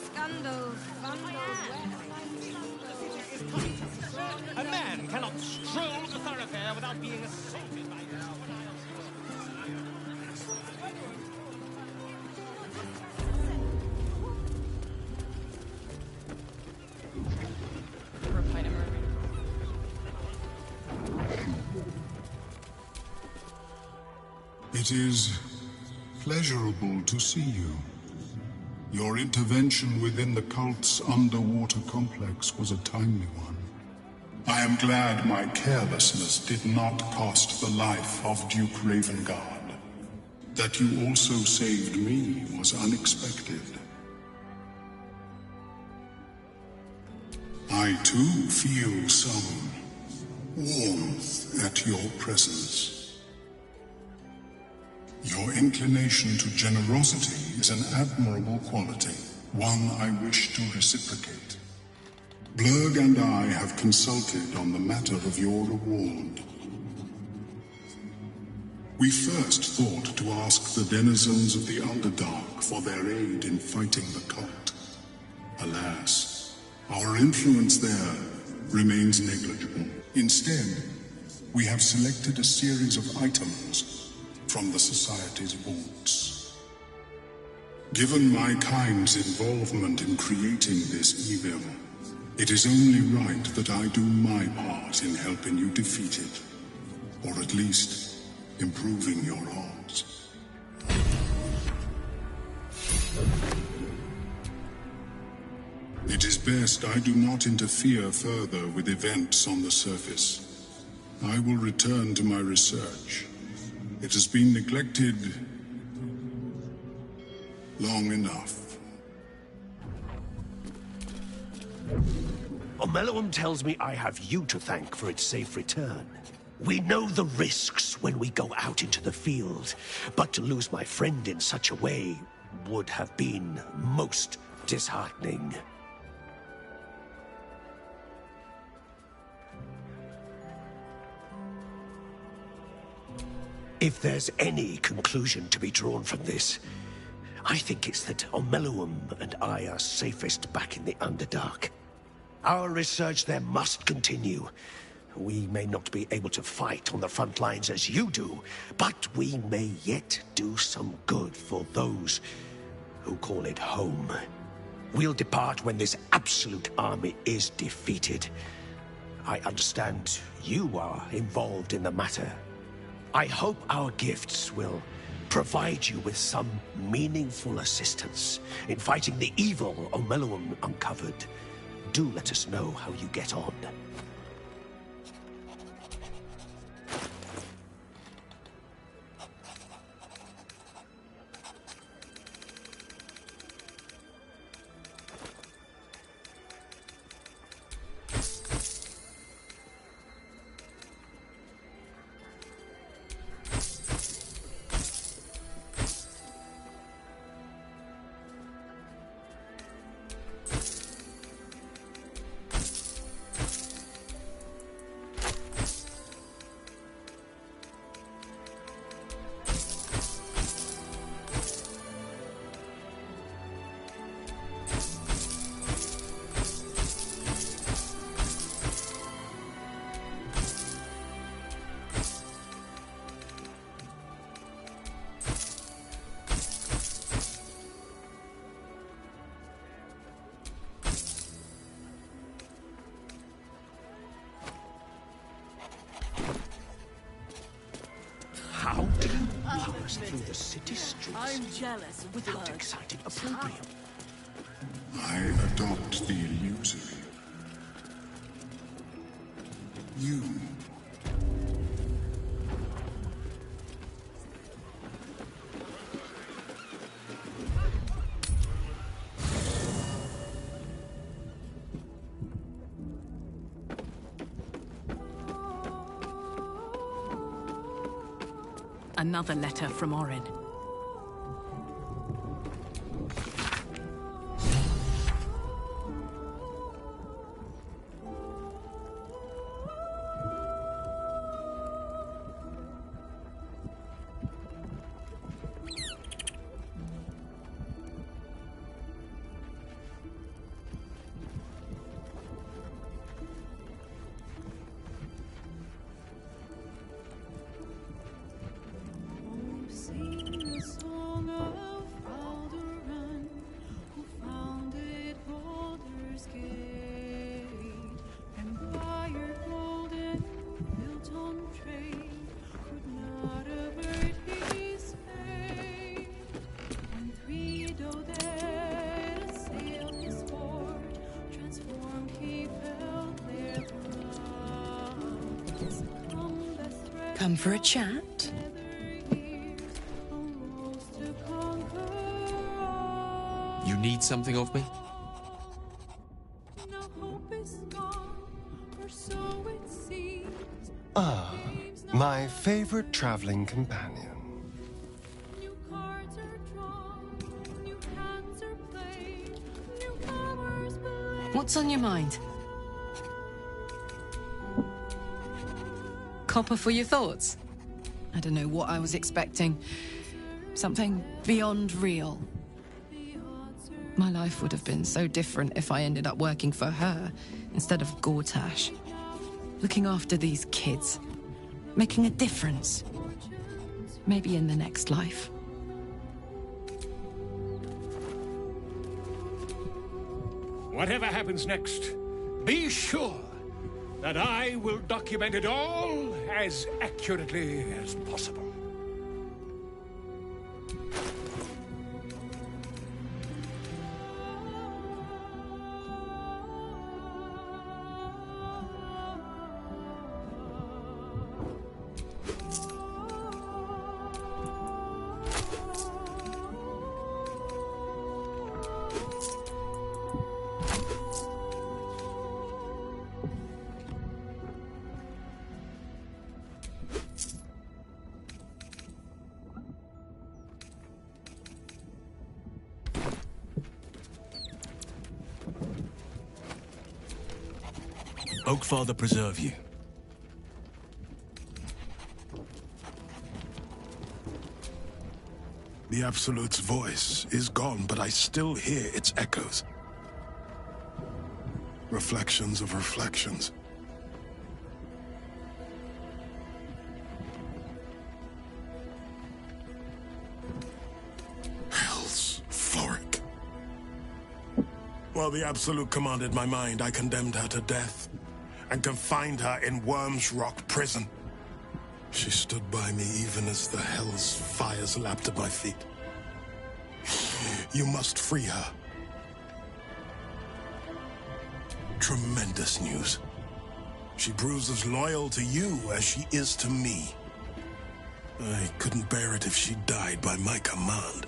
Scandal, A man cannot stroll the thoroughfare without being assaulted by It is pleasurable to see you. Your intervention within the cult's underwater complex was a timely one. I am glad my carelessness did not cost the life of Duke Ravenguard. That you also saved me was unexpected. I too feel some warmth at your presence. Your inclination to generosity is an admirable quality, one I wish to reciprocate. Blurg and I have consulted on the matter of your reward. We first thought to ask the denizens of the Underdark for their aid in fighting the cult. Alas, our influence there remains negligible. Instead, we have selected a series of items from the Society's vaults. Given my kind's involvement in creating this evil, it is only right that I do my part in helping you defeat it, or at least improving your odds. It is best I do not interfere further with events on the surface. I will return to my research. It has been neglected long enough. Omeluum tells me I have you to thank for its safe return. We know the risks when we go out into the field, but to lose my friend in such a way would have been most disheartening. If there's any conclusion to be drawn from this, I think it's that Omeluum and I are safest back in the Underdark. Our research there must continue. We may not be able to fight on the front lines as you do, but we may yet do some good for those who call it home. We'll depart when this absolute army is defeated. I understand you are involved in the matter. I hope our gifts will provide you with some meaningful assistance in fighting the evil Omeluum uncovered. Do let us know how you get on. Through the city streets. I'm jealous of without exciting opprobrium. I adopt the illusory. You. Another letter from Orin. Sing Come for a chat? You need something of me? Ah, my favorite traveling companion. What's on your mind? Copper for your thoughts? I don't know what I was expecting. Something beyond real. My life would have been so different if I ended up working for her instead of Gortash. Looking after these kids. Making a difference. Maybe in the next life. Whatever happens next, be sure that I will document it all as accurately as possible. Oakfather preserve you. The Absolute's voice is gone, but I still hear its echoes. Reflections of reflections. Hell's Thoric. While the Absolute commanded my mind, I condemned her to death and confined her in Worm's Rock prison. She stood by me even as the Hell's fires lapped at my feet. You must free her. Tremendous news. She proves as loyal to you as she is to me. I couldn't bear it if she died by my command.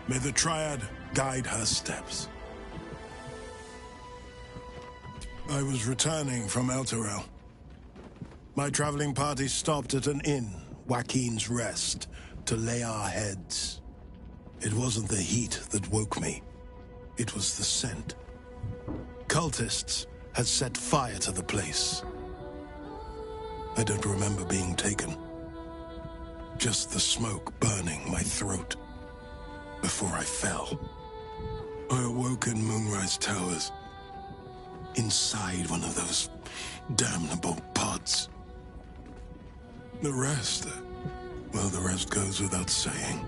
May the Triad guide her steps. I was returning from Elturel. My traveling party stopped at an inn, Joaquin's Rest, to lay our heads. It wasn't the heat that woke me. It was the scent. Cultists had set fire to the place. I don't remember being taken. Just the smoke burning my throat before I fell. I awoke in Moonrise Towers, inside one of those damnable pods. The rest, well, the rest goes without saying.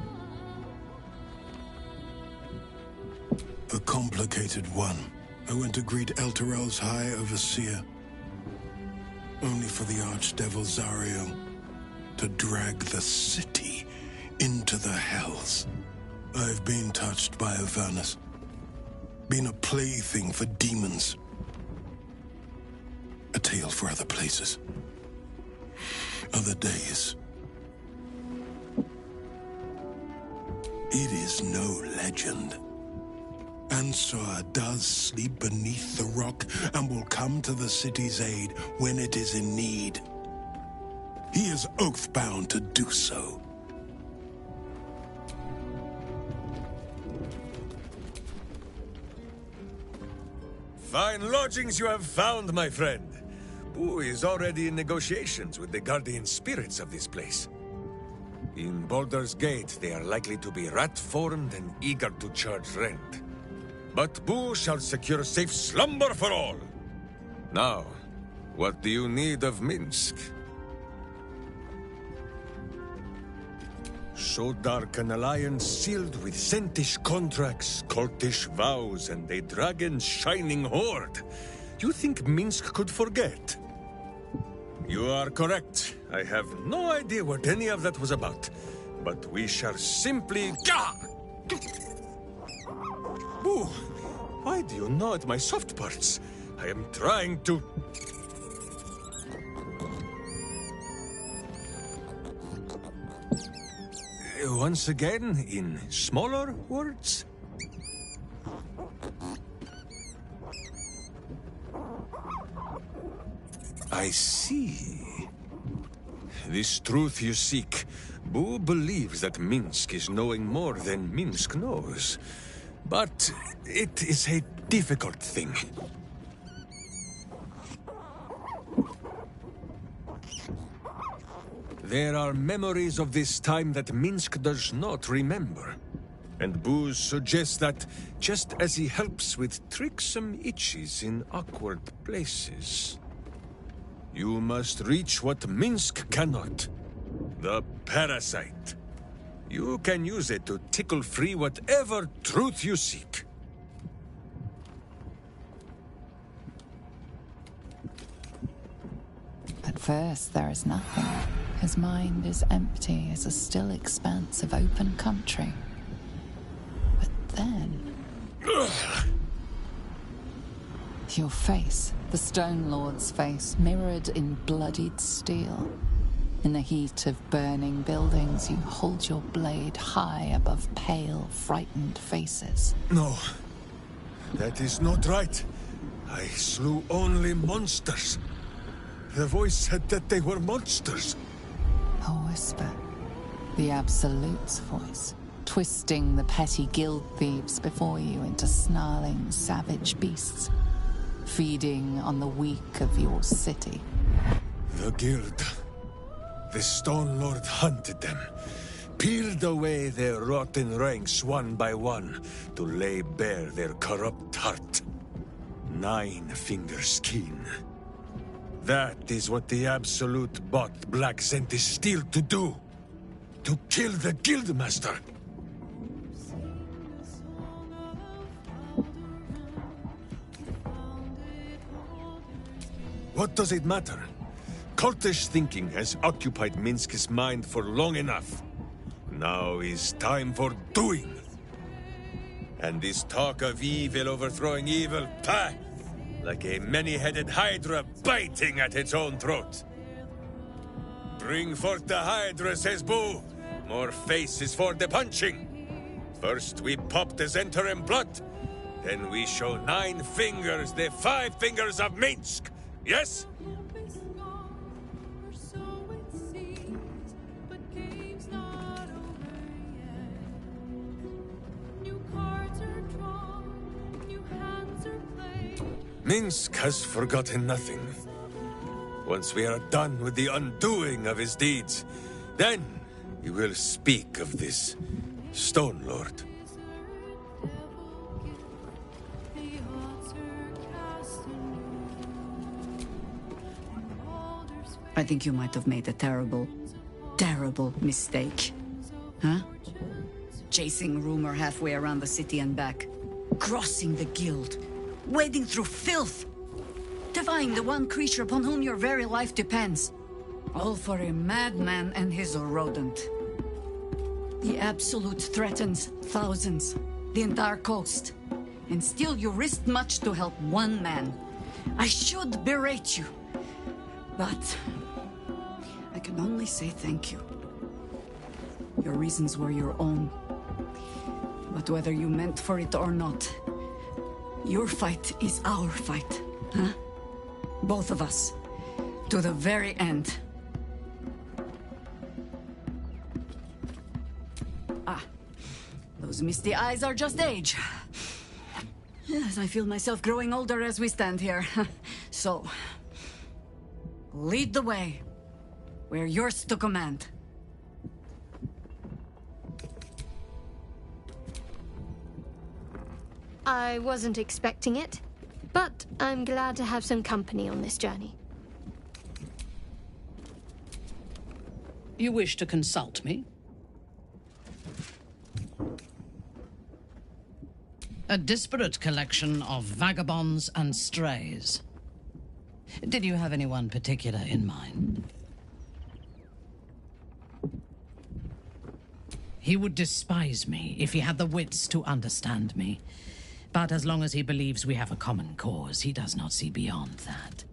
A complicated one. I went to greet Elturel's High Overseer, only for the Archdevil Zariel to drag the city into the Hells. I've been touched by Avernus, been a plaything for demons. A tale for other places. Other days. It is no legend. Ansar does sleep beneath the rock and will come to the city's aid when it is in need. He is oath-bound to do so. Fine lodgings you have found, my friend. Boo is already in negotiations with the guardian spirits of this place. In Baldur's Gate, they are likely to be rat-formed and eager to charge rent. But Boo shall secure safe slumber for all. Now, what do you need of Minsk? So dark an alliance sealed with Sentish contracts, cultish vows, and a dragon's shining hoard. You think Minsk could forget? You are correct. I have no idea what any of that was about. But we shall simply... Boo! Why do you gnaw at my soft parts? I am trying to... once again in smaller words? I see. This truth you seek, Boo believes that Minsk is knowing more than Minsk knows. But it is a difficult thing. There are memories of this time that Minsk does not remember. And Boo suggests that, just as he helps with tricksome itches in awkward places, you must reach what Minsk cannot. The parasite. You can use it to tickle free whatever truth you seek. At first, there is nothing. His mind is empty as a still expanse of open country. But then... your face, the Stone Lord's face, mirrored in bloodied steel. In the heat of burning buildings, you hold your blade high above pale, frightened faces. No, that is not right. I slew only monsters. The voice said that they were monsters. A whisper. The Absolute's voice, twisting the petty guild thieves before you into snarling, savage beasts, feeding on the weak of your city. The guild. The Stone Lord hunted them, peeled away their rotten ranks one by one to lay bare their corrupt heart. 9 fingers keen. That is what the Absolute bought Black Sentis Steel to do. To kill the Guildmaster. What does it matter? Cultish thinking has occupied Minsk's mind for long enough. Now is time for doing. And this talk of evil overthrowing evil, pah! Like a many-headed hydra biting at its own throat. Bring forth the hydra, says Boo. More faces for the punching. First we pop the Zentarim blood, then we show 9 fingers, the 5 fingers of Minsk. Yes? Minsk has forgotten nothing. Once we are done with the undoing of his deeds, then he will speak of this Stone Lord. I think you might have made a terrible, terrible mistake. Huh? Chasing rumor halfway around the city and back. Crossing the guild. Wading through filth. Defying the one creature upon whom your very life depends. All for a madman and his rodent. The Absolute threatens thousands, the entire coast. And still you risked much to help one man. I should berate you. But I can only say thank you. Your reasons were your own. But whether you meant for it or not, your fight is our fight, huh? Both of us. To the very end. Ah. Those misty eyes are just age. Yes, I feel myself growing older as we stand here. So, lead the way. We're yours to command. I wasn't expecting it, but I'm glad to have some company on this journey. You wish to consult me? A disparate collection of vagabonds and strays. Did you have anyone particular in mind? He would despise me if he had the wits to understand me. But as long as he believes we have a common cause, he does not see beyond that.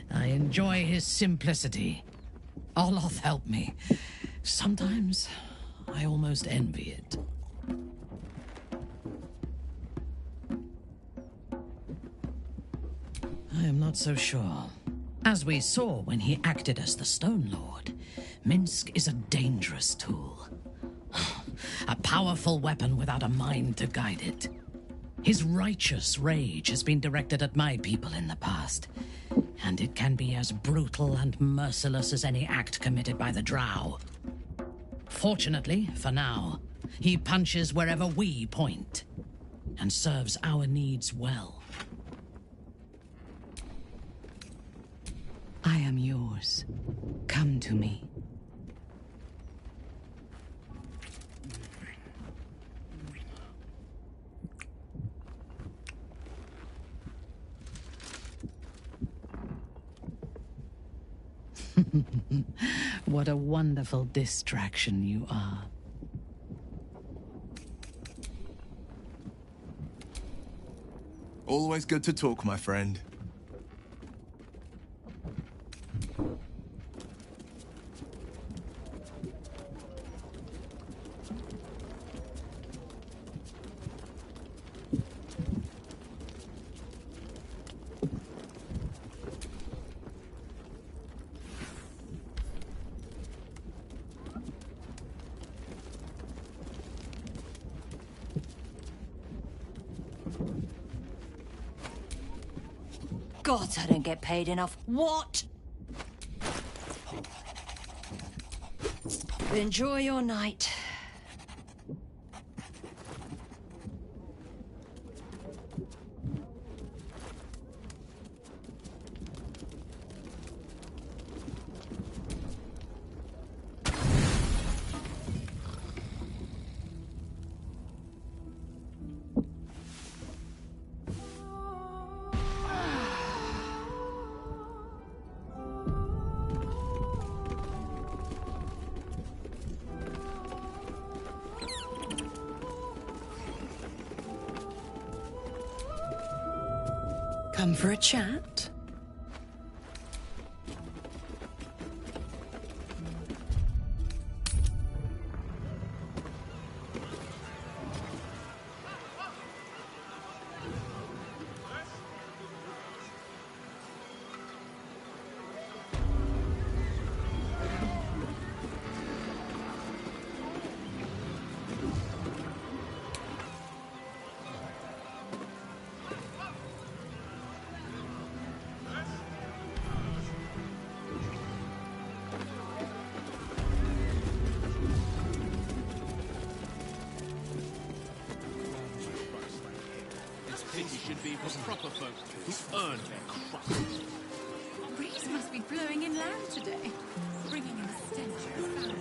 I enjoy his simplicity. Oloth help me. Sometimes I almost envy it. I am not so sure. As we saw when he acted as the Stone Lord, Minsk is a dangerous tool. A powerful weapon without a mind to guide it. His righteous rage has been directed at my people in the past, and it can be as brutal and merciless as any act committed by the Drow. Fortunately, for now, he punches wherever we point, and serves our needs well. I am yours. Come to me. What a wonderful distraction you are. Always good to talk, my friend. God, I don't get paid enough. What? Enjoy your night. Come for a chat? Should be for proper folk who earn their crust. Breeze must be blowing inland today, bringing in the stench of foul.